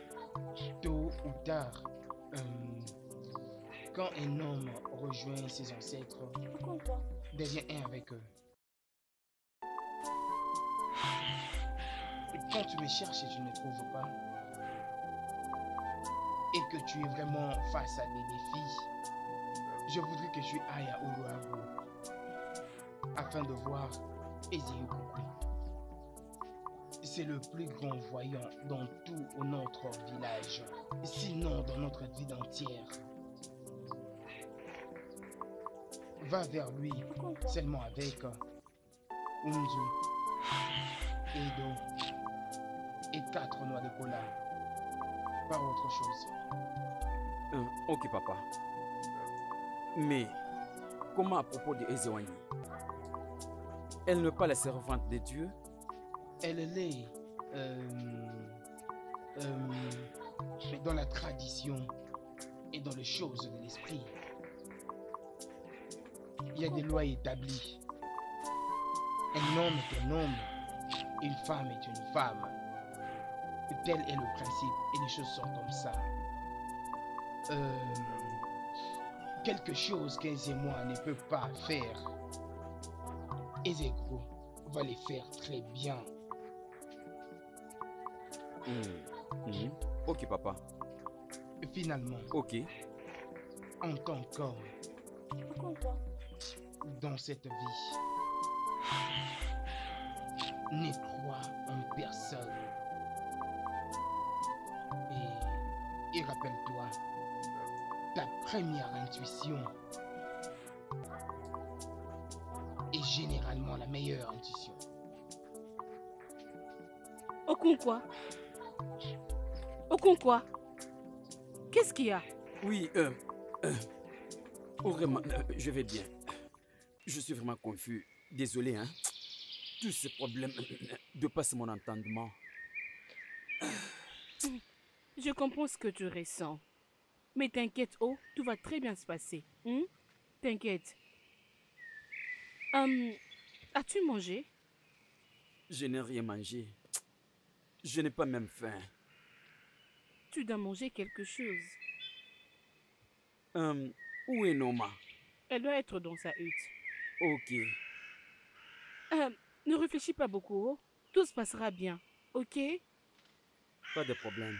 tôt ou tard, quand un homme rejoint ses ancêtres, devient un avec eux. Quand tu me cherches et tu ne me trouves pas, et que tu es vraiment face à des défis, je voudrais que tu ailles à Uluabu afin de voir Ezeukoukoué. C'est le plus grand voyant dans tout notre village, sinon dans notre ville entière. Va vers lui seulement avec Unzu, Edo et 4 noix de cola. Pas autre chose. Ok, papa. Mais, comment à propos de Ezewani? Elle n'est pas la servante de Dieu? Elle l'est dans la tradition et dans les choses de l'esprit. Il y a des lois établies. Un homme est un homme, une femme est une femme. Tel est le principe et les choses sont comme ça. Quelque chose qu'Ezémois ne peut pas faire, Ezegro va les faire très bien. Ok, papa. Finalement, ok. En tant qu'homme, dans cette vie, ne crois en personne. Et rappelle-toi, ta première intuition est généralement la meilleure intuition. Okonkwa. Okonkwa. Qu'est-ce qu'il y a? Oui, vraiment, je vais bien. Je suis vraiment confus. Désolé, hein. Tous ces problèmes dépassent mon entendement. Je comprends ce que tu ressens. Mais t'inquiète, oh, tout va très bien se passer. T'inquiète. As-tu mangé? Je n'ai rien mangé. Je n'ai pas même faim. Tu dois manger quelque chose. Où est Noma? Elle doit être dans sa hutte. Ok. Ne réfléchis pas beaucoup, oh. Tout se passera bien, ok? Pas de problème.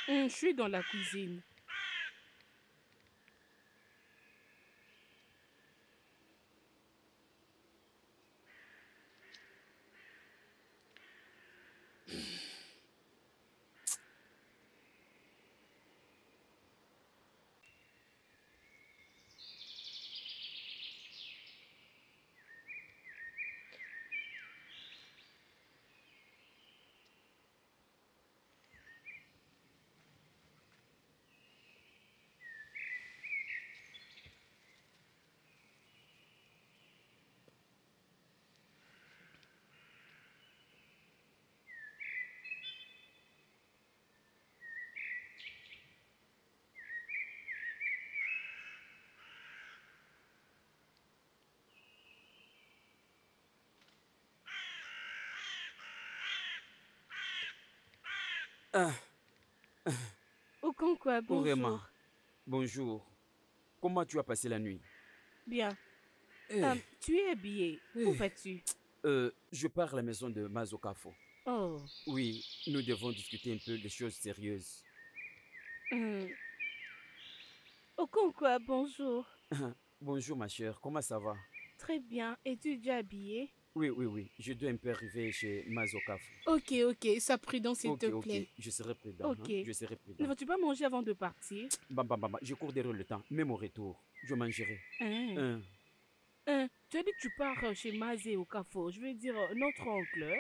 Je suis dans la cuisine. Okonkwa, bonjour. Vraiment. Bonjour. Comment tu as passé la nuit? Bien. Tu es habillé. Où vas-tu? Je pars à la maison de Mazokafo. Oh. Oui, nous devons discuter un peu des choses sérieuses. Okonkwa, bonjour. Bonjour ma chère, comment ça va? Très bien. Es-tu déjà habillé? Oui. Je dois un peu arriver chez Mazokafo. Ok. Sois prudent, s'il te plaît. Ok, je serai prudent. Ok. Hein? Je serai prudent. Ne vas-tu pas manger avant de partir? Je cours derrière le temps. Même au retour, je mangerai. Tu as dit que tu pars chez Mazé au Kafo. Je veux dire, notre oncle.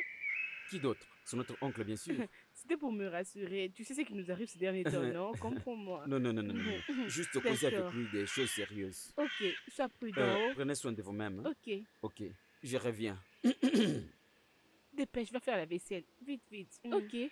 Qui d'autre? C'est notre oncle, bien sûr. C'était pour me rassurer. Tu sais ce qui nous arrive ces derniers temps, non? Comprends-moi. Non. Juste causer avec lui des choses sérieuses. Ok, sois prudent. Prenez soin de vous-même. Hein? Ok, je reviens. Dépêche, va faire la vaisselle. Vite. Ok.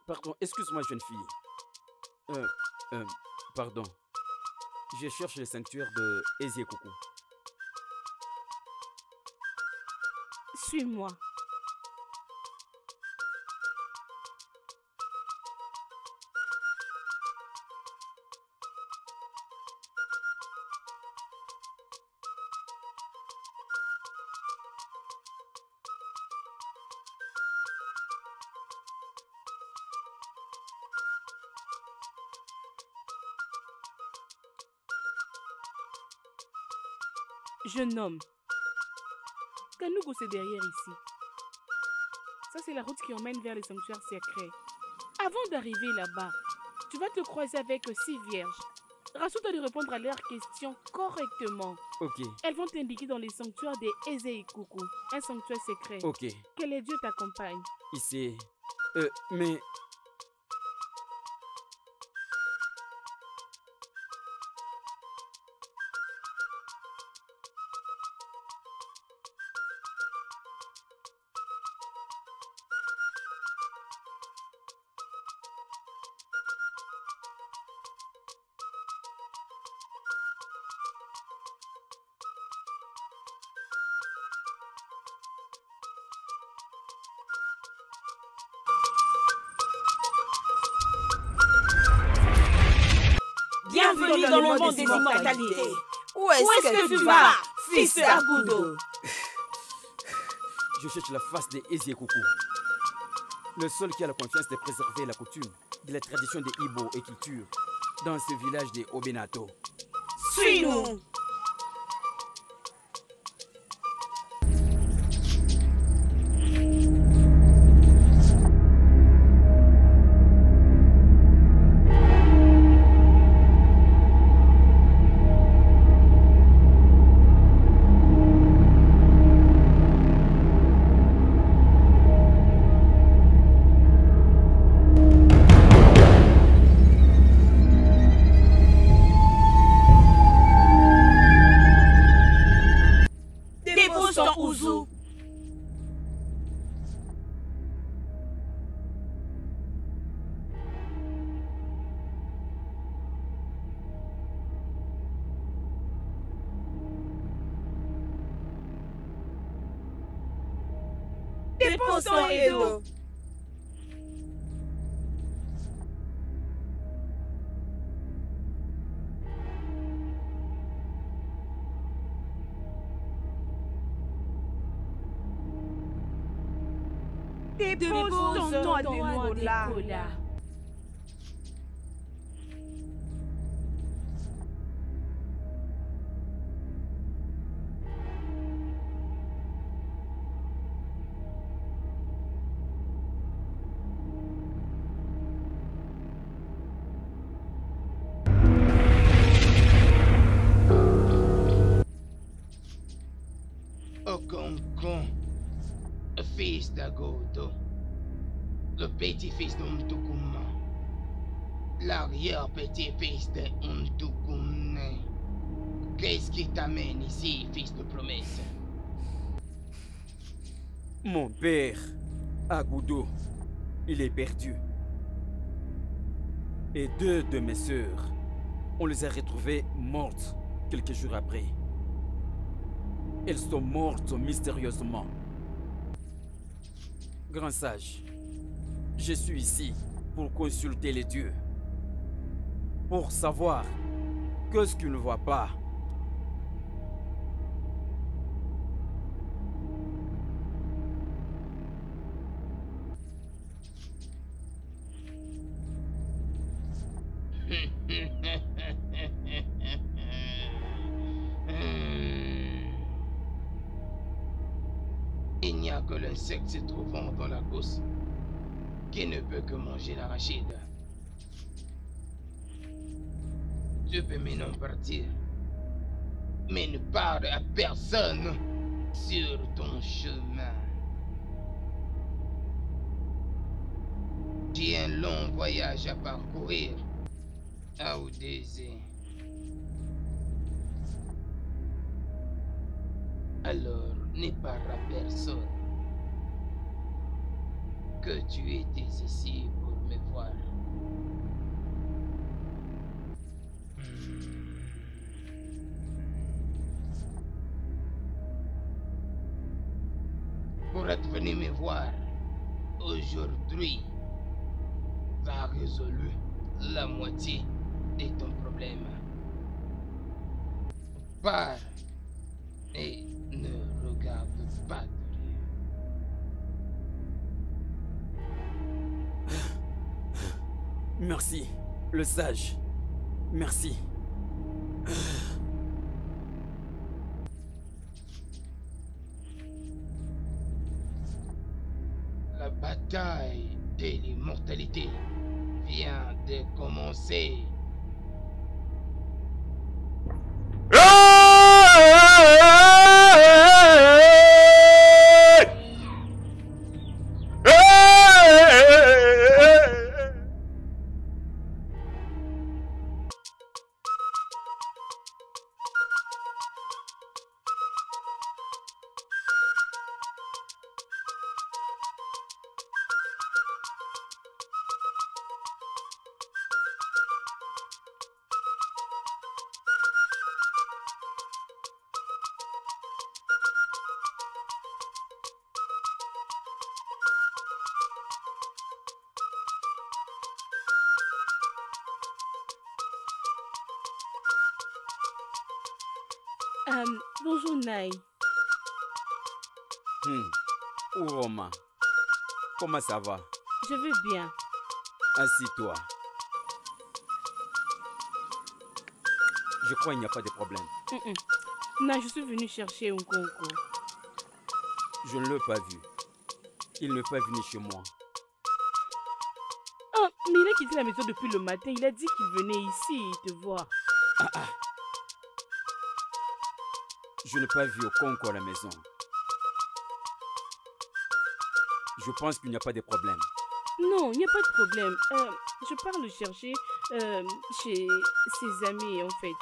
Pardon, excuse-moi, jeune fille. Pardon. Je cherche le sanctuaire de Eziekoukou. Suis-moi. Jeune homme, Kanougou c'est derrière ici. Ça c'est la route qui emmène vers les sanctuaires secrets. Avant d'arriver là-bas, tu vas te croiser avec 6 vierges. Rassure-toi de répondre à leurs questions correctement. Ok. Elles vont t'indiquer dans les sanctuaires des Ezeikoukou, un sanctuaire secret. Ok. Que les dieux t'accompagnent. Ici. Mais... Bienvenue dans le monde des immortalités. Où est-ce que tu vas, fils d'Agoudo? Je cherche la face de Eziekoukou. Le seul qui a la confiance de préserver la coutume, de la tradition des Ibo et culture dans ce village de Obenato. Suis-nous. Dépose ton Edo. Dépose ton Adénola. Okonkon, fils d'Agodo, le petit-fils d'Umtukuma, l'arrière-petit-fils de Umtukumne. Qu'est-ce qui t'amène ici, fils de promesse? Mon père, Agoudo, il est perdu. Et 2 de mes sœurs, on les a retrouvées mortes quelques jours après. Elles sont mortes mystérieusement. Grand sage, je suis ici pour consulter les dieux. Pour savoir qu'est-ce qu'ils ne voient pas. Il n'y a que l'insecte se trouvant dans la gousse qui ne peut que manger l'arachide. Tu peux maintenant partir, mais ne parle à personne sur ton chemin. J'ai un long voyage à parcourir à Oudézé. Alors, ne parle à personne que tu étais ici pour me voir. Pour être venu me voir aujourd'hui, va résoudre la moitié de ton problème. Pars et ne regarde pas derrière. Merci, le sage. Merci. La bataille de l'immortalité vient de commencer. Bonjour Nai. Roma, comment ça va? Je vais bien. Assis-toi. Je crois qu'il n'y a pas de problème. Non, je suis venu chercher un concours. Je ne l'ai pas vu. Il n'est pas venu chez moi. Oh, mais il a quitté la maison depuis le matin. Il a dit qu'il venait ici te voir. Je n'ai pas vu Okonko à la maison. Je pense qu'il n'y a pas de problème. Non, il n'y a pas de problème. Je pars le chercher chez ses amis, en fait.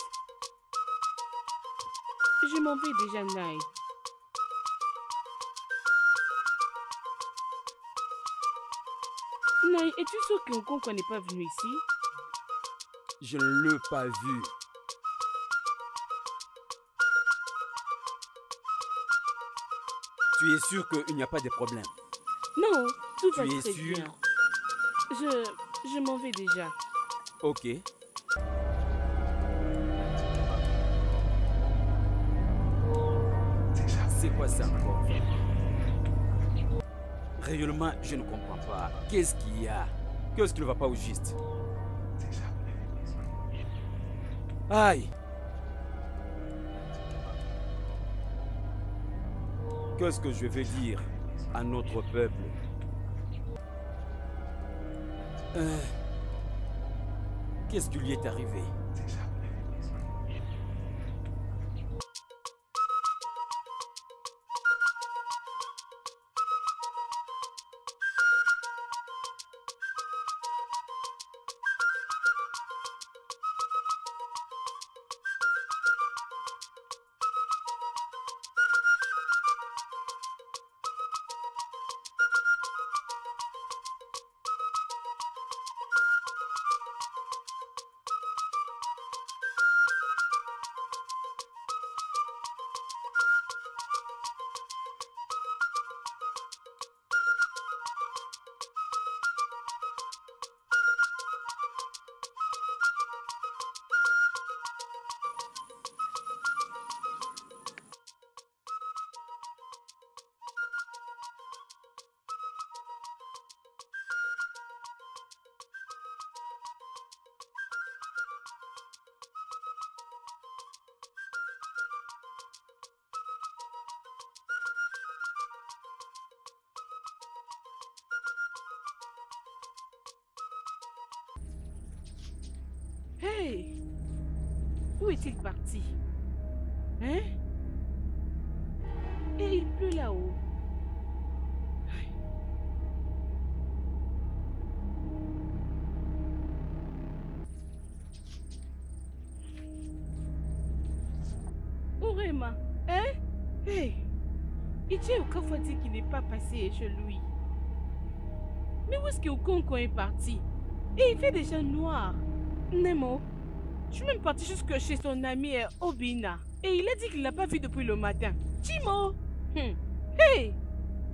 Je m'en vais déjà, Nai. Nai, es-tu sûr qu'Okonko n'est pas venu ici? Je ne l'ai pas vu. Tu es sûr qu'il n'y a pas de problème? Non, tout va Tu es très sûr? bien. Je m'en vais déjà. Ok. C'est quoi ça encore? Réellement, je ne comprends pas. Qu'est-ce qu'il y a? Qu'est-ce qui ne va pas au juste? Aïe! Qu'est-ce que je vais dire à notre peuple? Qu'est-ce qui lui est arrivé? Hey! Où est-il parti? Hein? Et il pleut là-haut. Urema, hein? Hey! Ichi Okafor dit qu'il n'est pas passé chez lui. Mais où est-ce que Okonkwo est parti? Et il fait déjà noir. Nemo, je suis même partie jusque chez son ami Obina. Et il a dit qu'il l'a pas vu depuis le matin. Chimo! Hey!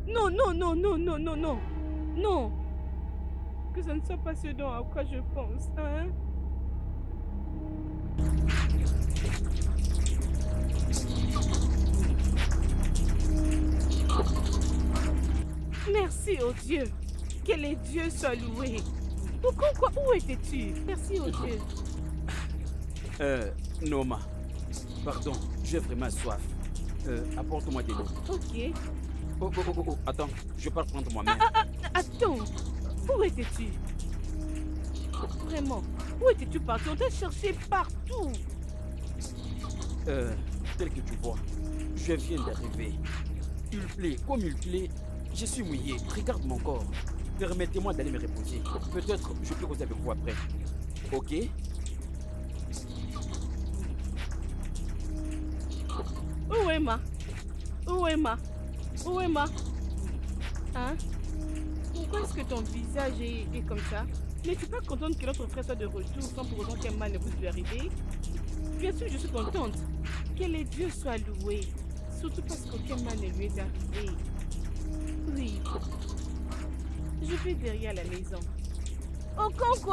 Non, non, non, non, non, non, non. Non. Que ça ne soit pas ce dont à quoi je pense, hein? Merci au Dieu. Que les dieux soient loués. Pourquoi, où étais-tu? Merci au Dieu. Noma, pardon, j'ai vraiment soif. Apporte-moi de l'eau. Ok. Oh, attends, je pars prendre moi-même. Attends, où étais-tu? Vraiment, où étais-tu parti? On t'a cherché partout. Tel que tu vois, je viens d'arriver. Il plaît, comme il plaît, je suis mouillé. Regarde mon corps. Permettez-moi d'aller me reposer. Peut-être je peux causer avec vous après. Ok? Où est Ma? Où est Ma? Où est Ma? Hein? Pourquoi est-ce que ton visage est comme ça? N'es-tu pas contente que notre frère soit de retour sans pour autant qu'un mal ne puisse lui arriver? Bien sûr, je suis contente. Que les dieux soient loués. Surtout parce qu'aucun mal ne lui est arrivé. Oui. Je vais derrière la maison. Okonkwo?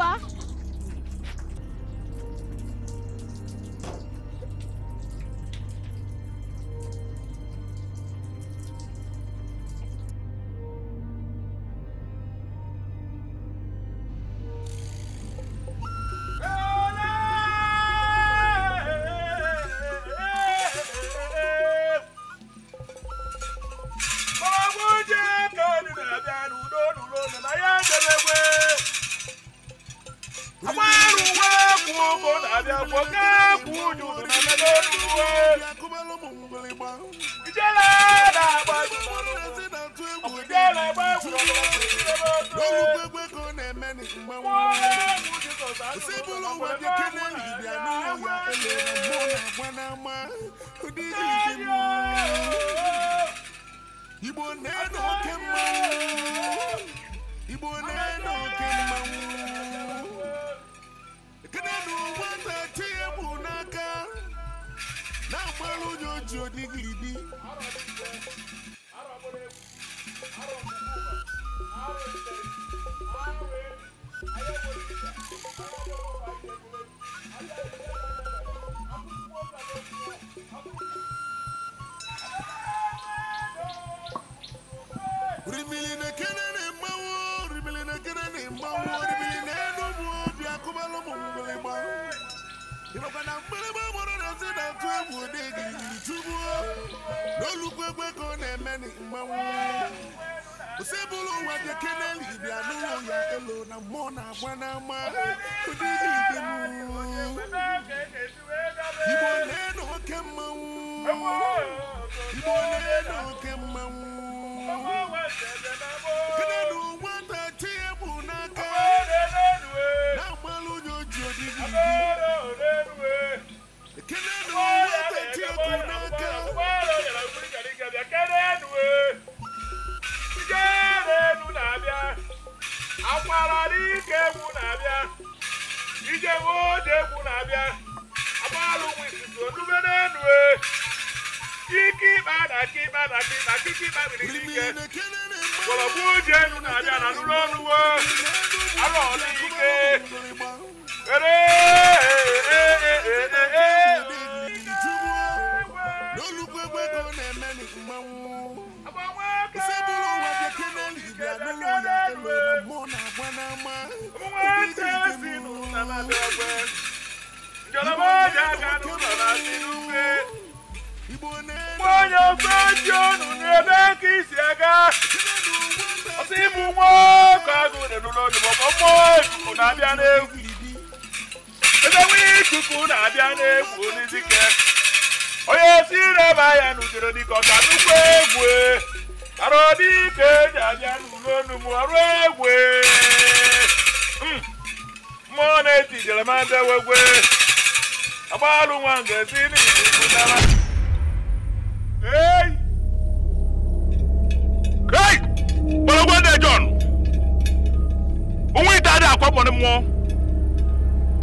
mmụọ.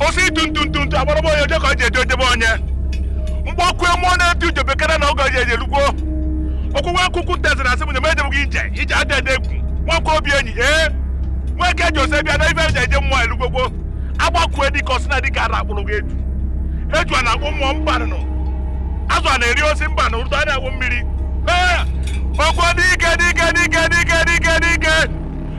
Osi tuntuntuntu agbara boyo je ko je doje bonye. Mgbo ku mmụọ na-etu je bekere na ogo je lugwo. Okwu kuku tezira se mu meje mu ije ade egwu. Nwa ko obi enyi nwa ke Joseph bia na ife je mmụọ elugwo. Agbaku edi ko sina di gara akpụrụ gị etu. Etu na agwụ mmụọ mbanụ no. Azụ a na-eri osi mbanụ ụtọ a na-agwụ mmiri. Okwu dike.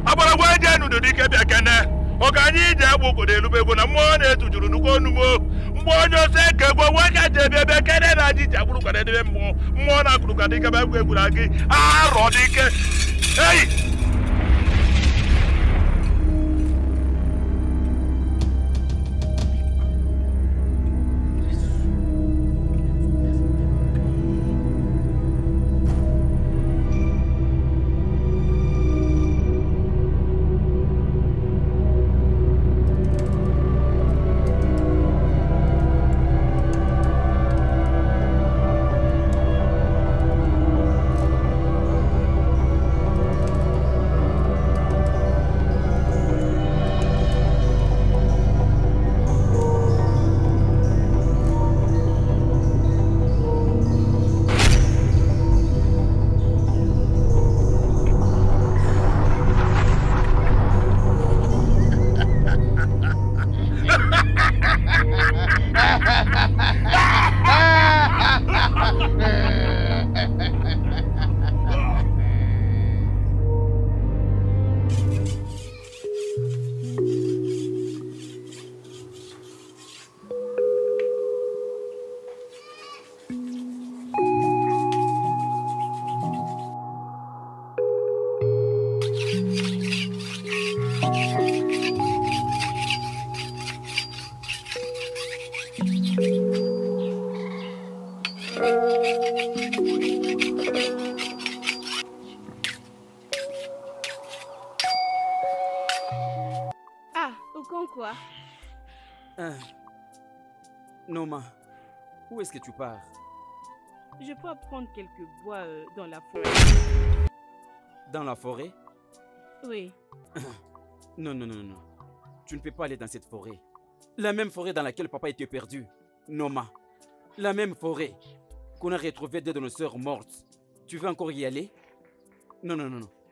Agbara gwa je nudu dike bịa kene. Oge anyị ji agba obodo elube ego na mmụọ na-etujuru nnukwu onumo. Mgbe onye ose ka egwu nwoke ji ebe kene na ji agbụrụ kwara edebe mmụọ na-akụrụ ka dike bụ egwu na gị arọ dike. Eyi! Quoi? Noma, où est-ce que tu pars? Je peux prendre quelques bois dans la forêt. Dans la forêt? Oui. Non. Tu ne peux pas aller dans cette forêt. La même forêt dans laquelle papa était perdu. Noma. La même forêt qu'on a retrouvée deux de nos sœurs mortes. Tu veux encore y aller? Non.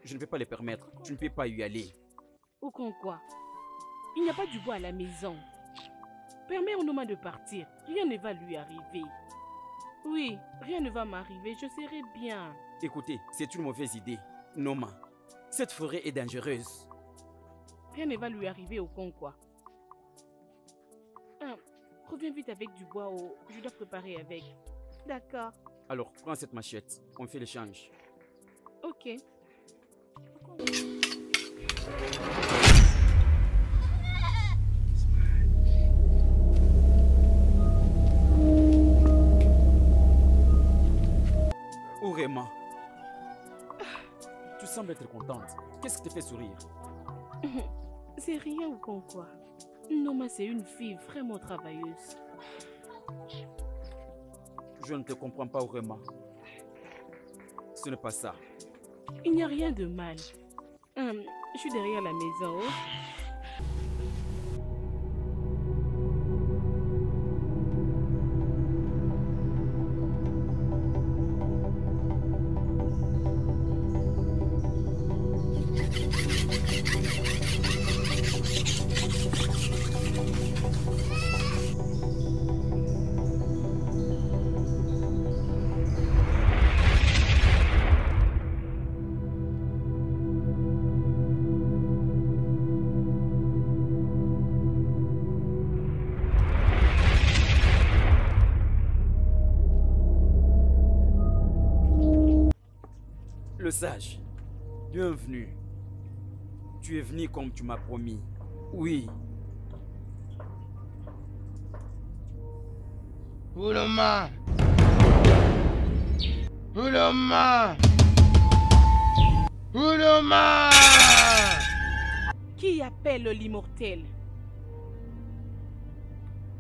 Je ne peux pas le permettre. Tu ne peux pas y aller. Ou quoi? Il n'y a pas du bois à la maison. Permets au Noma de partir. Rien ne va lui arriver. Oui, rien ne va m'arriver. Je serai bien. Écoutez, c'est une mauvaise idée. Noma, cette forêt est dangereuse. Rien ne va lui arriver au quoi. Reviens vite avec du bois. Je dois préparer avec. D'accord. Alors, prends cette machette. On fait l'échange. Ok. Urema, tu sembles être contente. Qu'est-ce qui te fait sourire? C'est rien ou quoi. Noma, c'est une fille vraiment travailleuse. Je ne te comprends pas, Urema. Ce n'est pas ça. Il n'y a rien de mal. Je suis derrière la maison. Le sage, bienvenue. Tu es venu comme tu m'as promis. Oui. Uloma! Uloma! Uloma! Qui appelle l'immortel?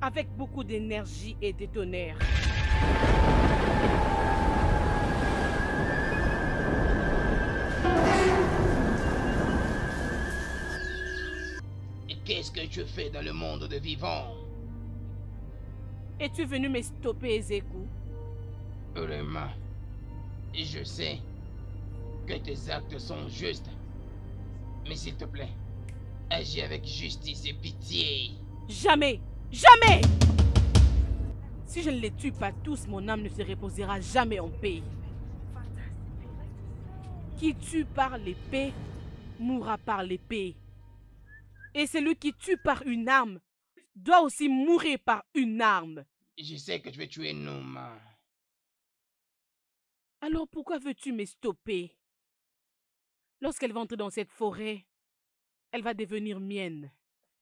Avec beaucoup d'énergie et de tonnerre. Qu'est-ce que je fais dans le monde de vivants. Es-tu venu me stopper, Ezeku? Vraiment, je sais que tes actes sont justes. Mais s'il te plaît, agis avec justice et pitié. Jamais! Jamais! Si je ne les tue pas tous, mon âme ne se reposera jamais en paix. Qui tue par l'épée, mourra par l'épée. Et celui qui tue par une arme doit aussi mourir par une arme. Je sais que tu veux tuer Noma. Alors pourquoi veux-tu me stopper? Lorsqu'elle va entrer dans cette forêt, elle va devenir mienne.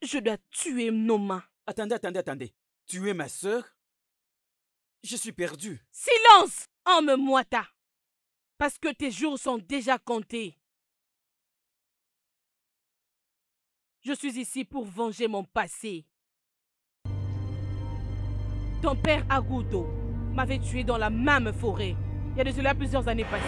Je dois tuer Noma. Attendez. Tuer ma sœur? Je suis perdu. Silence, homme moita. Parce que tes jours sont déjà comptés. Je suis ici pour venger mon passé. Ton père Agudo m'avait tué dans la même forêt. Il y a de cela plusieurs années passées.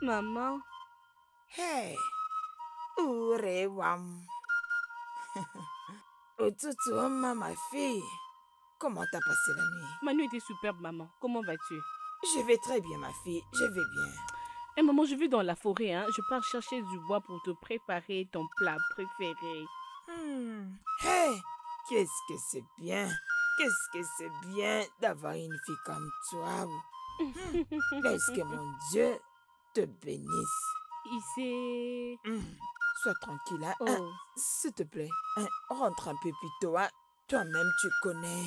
Maman. Hey, Urewam. Otutuoma, ma fille. Comment t'as passé la nuit? Ma nuit était superbe, maman. Comment vas-tu? Je vais très bien, ma fille. Je vais bien. Eh, maman, je vais dans la forêt, hein. Je pars chercher du bois pour te préparer ton plat préféré. Hey, qu'est-ce que c'est bien. Qu'est-ce que c'est bien d'avoir une fille comme toi. Laisse que mon Dieu te bénisse. Ici. Sois tranquille, hein? Oh. S'il te plaît, hein? Rentre un peu plus tôt. Hein? Toi-même, tu connais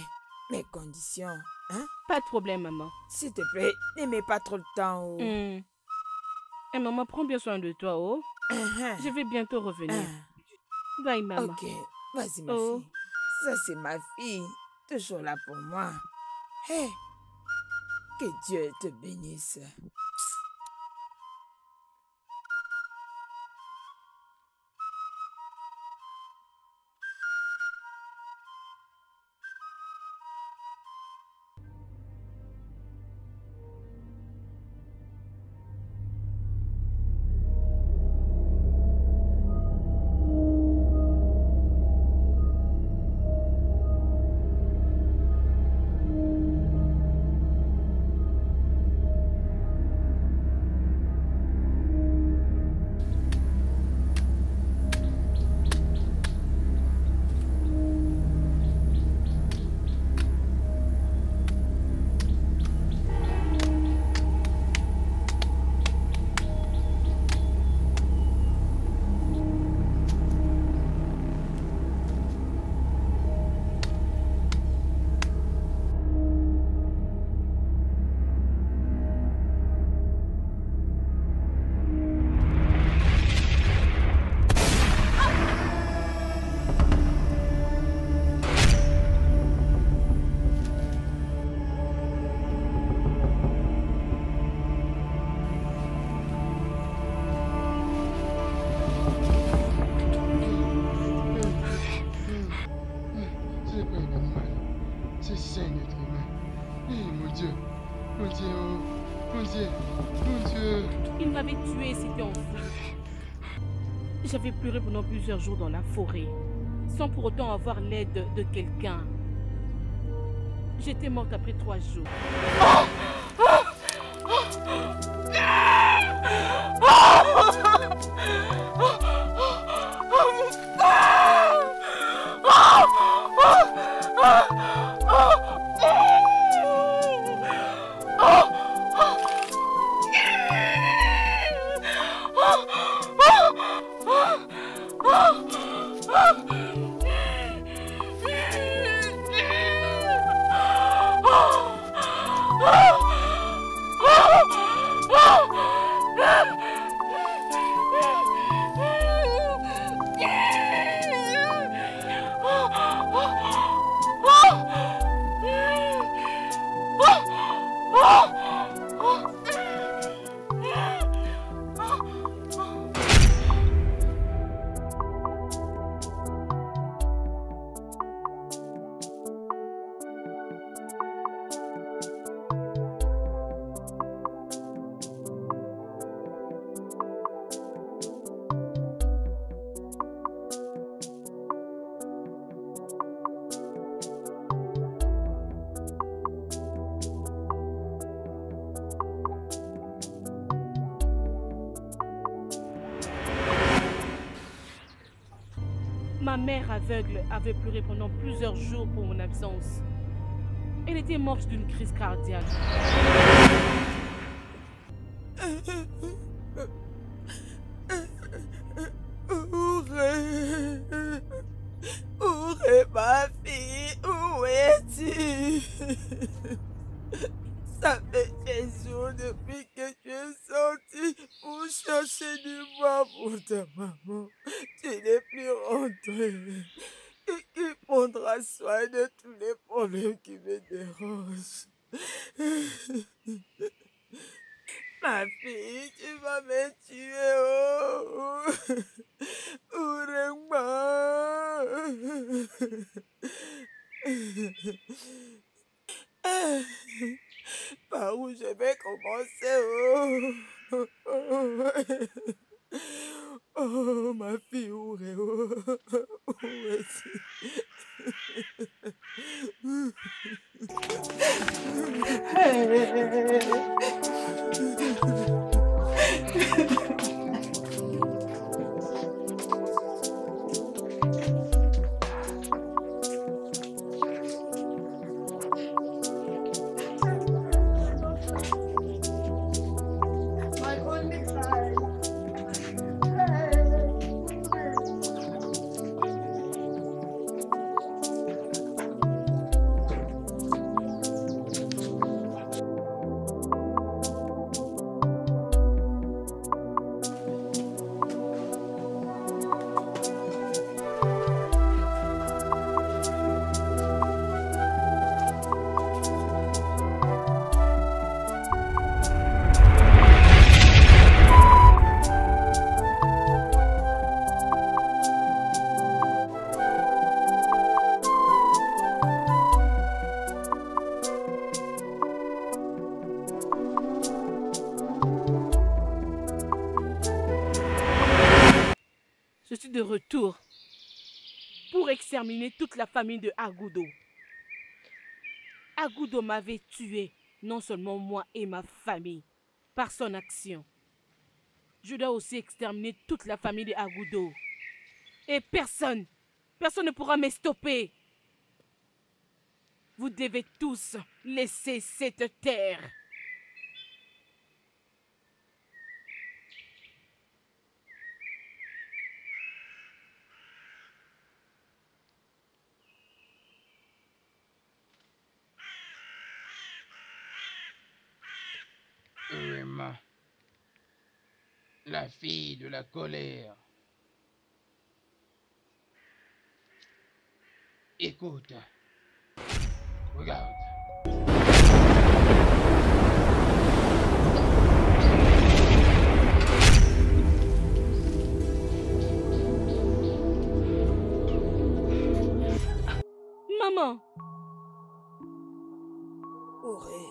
mes conditions. Hein? Pas de problème, maman. S'il te plaît, ne mets pas trop le temps. Oh. Eh, maman, prends bien soin de toi, oh. Je vais bientôt revenir. Bye, maman. Ok, vas-y, ma fille. Ça, c'est ma fille. Toujours là pour moi. Hey, que Dieu te bénisse. Il m'avait tué et s'était enfui. J'avais pleuré pendant plusieurs jours dans la forêt, sans pour autant avoir l'aide de quelqu'un. J'étais morte après 3 jours. Ma mère aveugle avait pleuré pendant plusieurs jours pour mon absence. Elle était morte d'une crise cardiaque. Ouré, ma fille, où es-tu? Ça fait des jours depuis que tu es sorti pour chercher du bois pour ta maman. Tu n'es plus rentré. Qui prendra soin de tous les problèmes qui me dérangent? Ma fille, tu vas me tuer, oh! Ourema! Par où je vais commencer, oh? Oh, ma fille, où es-tu? Je suis de retour pour exterminer toute la famille de Agoudo. Agoudo m'avait tué, non seulement moi et ma famille, par son action. Je dois aussi exterminer toute la famille de Agoudo. Et personne ne pourra me stopper. Vous devez tous laisser cette terre. Urema, la fille de la colère. Écoute, regarde. Maman! Ouré,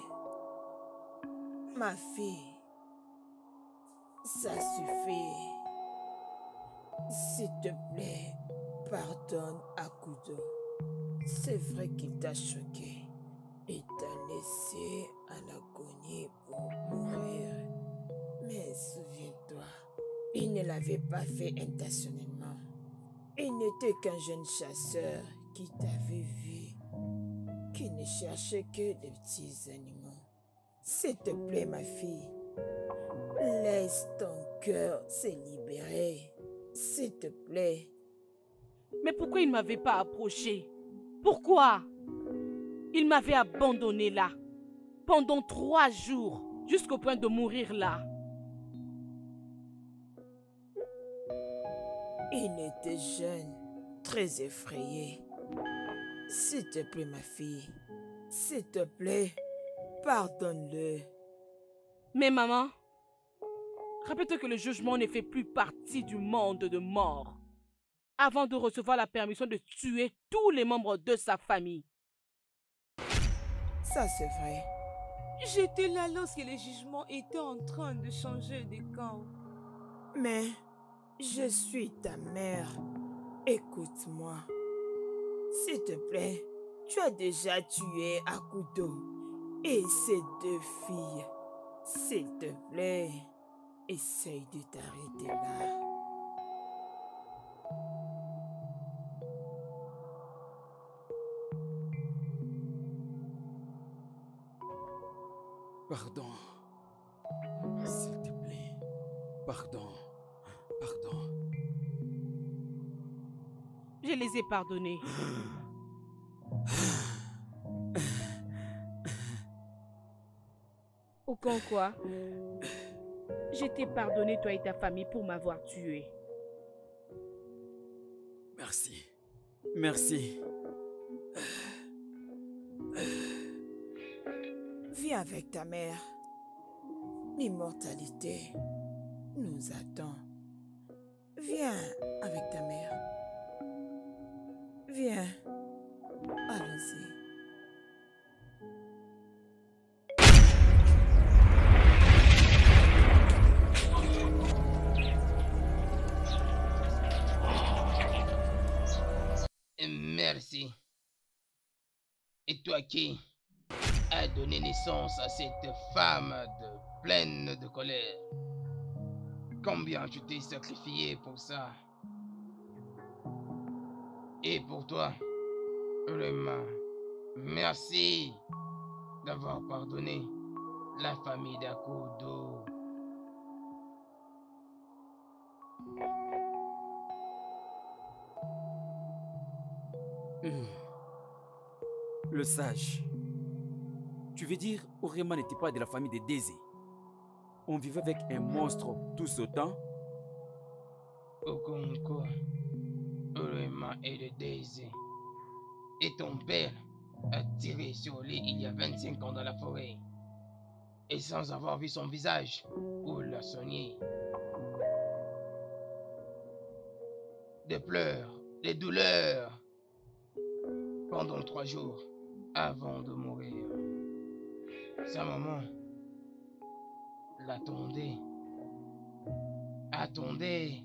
ma fille, ça suffit. S'il te plaît, pardonne Agoudo. C'est vrai qu'il t'a choqué et t'a laissé en agonie pour mourir. Mais souviens-toi, il ne l'avait pas fait intentionnellement. Il n'était qu'un jeune chasseur qui t'avait vu, qui ne cherchait que des petits animaux. S'il te plaît, ma fille, laisse ton cœur se libérer. S'il te plaît. Mais pourquoi il ne m'avait pas approché? Pourquoi? Il m'avait abandonné là, pendant 3 jours, jusqu'au point de mourir là. Il était jeune, très effrayé. S'il te plaît, ma fille, s'il te plaît, pardonne-le. Mais maman, rappelle-toi que le jugement ne fait plus partie du monde de mort. Avant de recevoir la permission de tuer tous les membres de sa famille. Ça, c'est vrai. J'étais là lorsque le jugement était en train de changer de camp. Mais je suis ta mère. Écoute-moi. S'il te plaît, tu as déjà tué Agoudo et ses 2 filles. S'il te plaît, essaye de t'arrêter là. Pardon. S'il te plaît. Pardon. Pardon. Je les ai pardonnés. Aucun quoi. Je t'ai pardonné, toi et ta famille, pour m'avoir tué. Merci. Merci. Viens avec ta mère. L'immortalité nous attend. Viens avec ta mère. Viens. Allons-y. Merci. Et toi qui as donné naissance à cette femme pleine de colère? Combien tu t'es sacrifié pour ça? Et pour toi, vraiment, merci d'avoir pardonné la famille d'Akudo. Le sage. Tu veux dire, Orema n'était pas de la famille de Désé? On vivait avec un monstre tout ce temps? Okonko, Orema est de Désé. Et ton père a tiré sur lui il y a 25 ans dans la forêt. Et sans avoir vu son visage ou l'a soigné. Des pleurs, des douleurs. Pendant 3 jours avant de mourir. Sa maman l'attendait. Attendait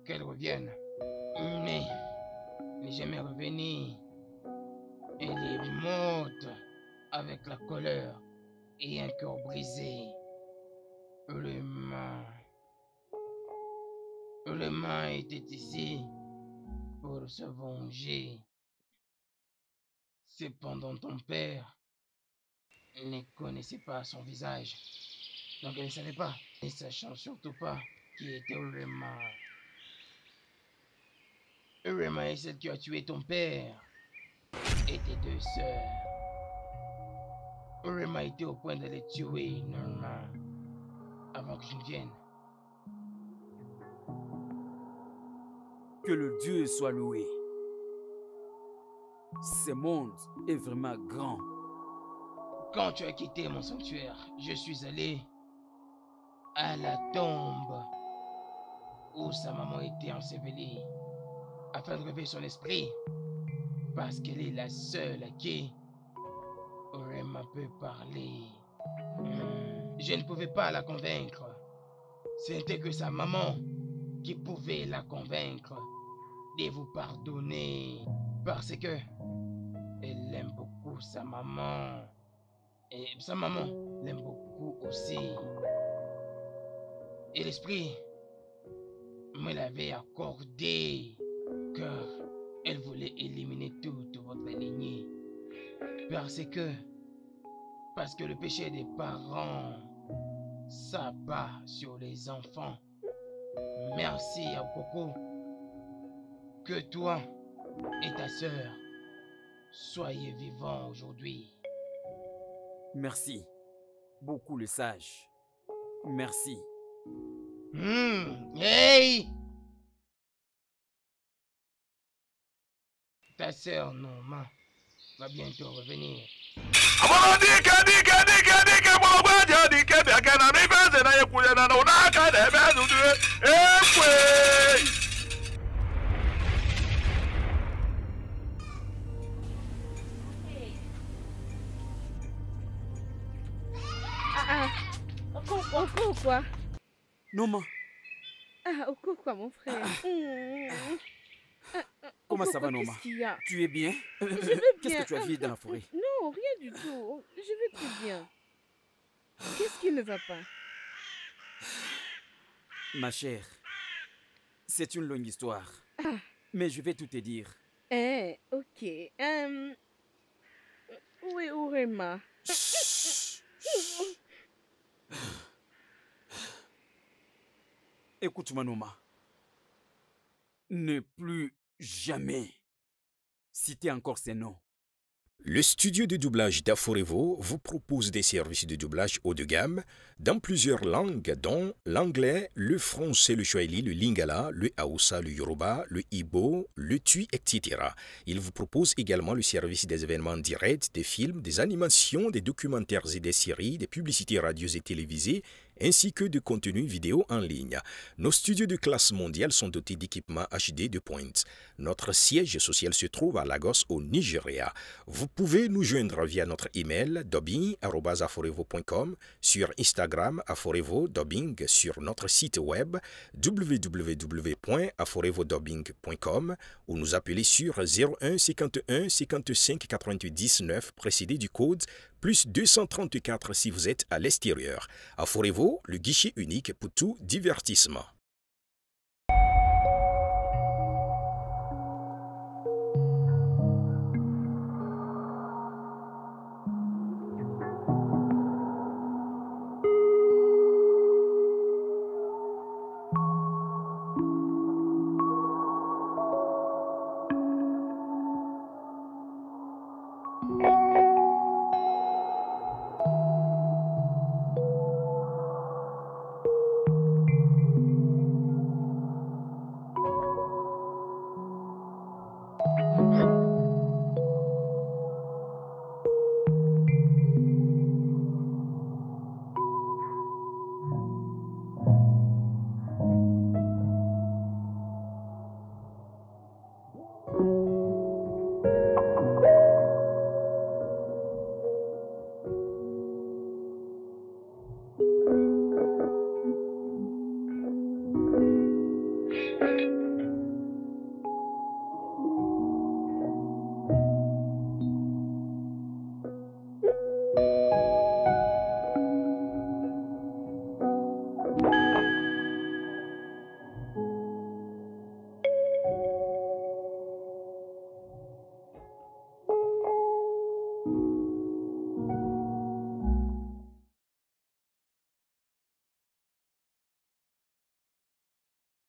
qu'elle revienne. Mais n'est jamais revenue. Elle est morte avec la colère et un cœur brisé. Le main était ici pour se venger. Cependant, ton père ne connaissait pas son visage. Donc elle ne savait pas, ne sachant surtout pas qui était Orema. Orema est celle qui a tué ton père et tes 2 sœurs. Orema était au point de les tuer, Norma, avant que je ne vienne. Que le Dieu soit loué. Ce monde est vraiment grand. Quand tu as quitté mon sanctuaire, je suis allé à la tombe où sa maman était ensevelie afin de réveiller son esprit parce qu'elle est la seule à qui Orema peut parler. Je ne pouvais pas la convaincre. C'était que sa maman qui pouvait la convaincre de vous pardonner parce que elle aime beaucoup sa maman. Et sa maman l'aime beaucoup aussi. Et l'esprit me l'avait accordé car elle voulait éliminer toute votre lignée. Parce que le péché des parents s'abat sur les enfants. Merci à Coco. Que toi et ta sœur soyez vivants aujourd'hui. Merci beaucoup, le sage. Merci. Hey! Ta sœur Norma va bientôt revenir. Oko quoi? Noma. Oko quoi, mon frère? Comment ça va, Noma? Qu'est-ce qu'il y a? Tu es bien? Je vais bien. Qu'est-ce que tu as vu dans la forêt? Non, rien du tout. Je vais très bien. Qu'est-ce qui ne va pas? Ma chère, c'est une longue histoire. Mais je vais tout te dire. Ok. Où est Orema? Écoute-moi, Noma. Ne plus jamais citer encore ces noms. Le studio de doublage d'Aforevo vous propose des services de doublage haut de gamme dans plusieurs langues dont l'anglais, le français, le swahili, le lingala, le haoussa, le yoruba, le ibo, le tui, etc. Il vous propose également le service des événements directs, des films, des animations, des documentaires et des séries, des publicités radios et télévisées, ainsi que de contenus vidéo en ligne. Nos studios de classe mondiale sont dotés d'équipements HD de pointe. Notre siège social se trouve à Lagos, au Nigeria. Vous pouvez nous joindre via notre email dubbing@aforevo.com, sur Instagram Aforevo Dubbing, sur notre site web www.aforevodubbing.com ou nous appeler sur 01 51 55 88 19 précédé du code plus 234 si vous êtes à l'extérieur. Aforevo, le guichet unique pour tout divertissement.